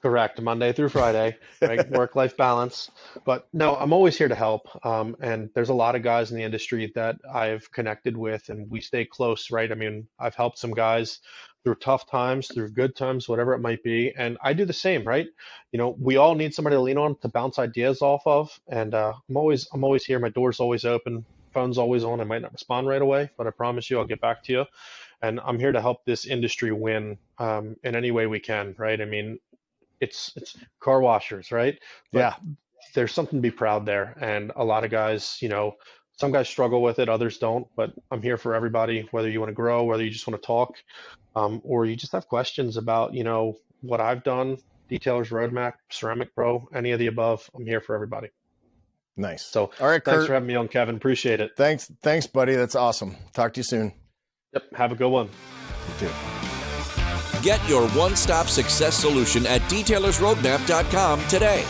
correct, Monday through Friday, right? Work-life balance. But no, I'm always here to help. And there's a lot of guys in the industry that I've connected with and we stay close, right? I mean, I've helped some guys through tough times, through good times, whatever it might be. And I do the same, right? We all need somebody to lean on to bounce ideas off of. And I'm always here. My door's always open. Phone's always on. I might not respond right away, but I promise you I'll get back to you. And I'm here to help this industry win in any way we can, right? I mean, it's car washers, right? But Yeah. there's something to be proud there. And a lot of guys, some guys struggle with it, others don't, but I'm here for everybody, whether you want to grow, whether you just want to talk, or you just have questions about, what I've done, Detailers Roadmap, Ceramic Pro, any of the above. I'm here for everybody. Nice. So all right, thanks Kurt, for having me on, Kevin. Appreciate it. Thanks, buddy. That's awesome. Talk to you soon. Yep. Have a good one. You too. Get your one-stop success solution at detailersroadmap.com today.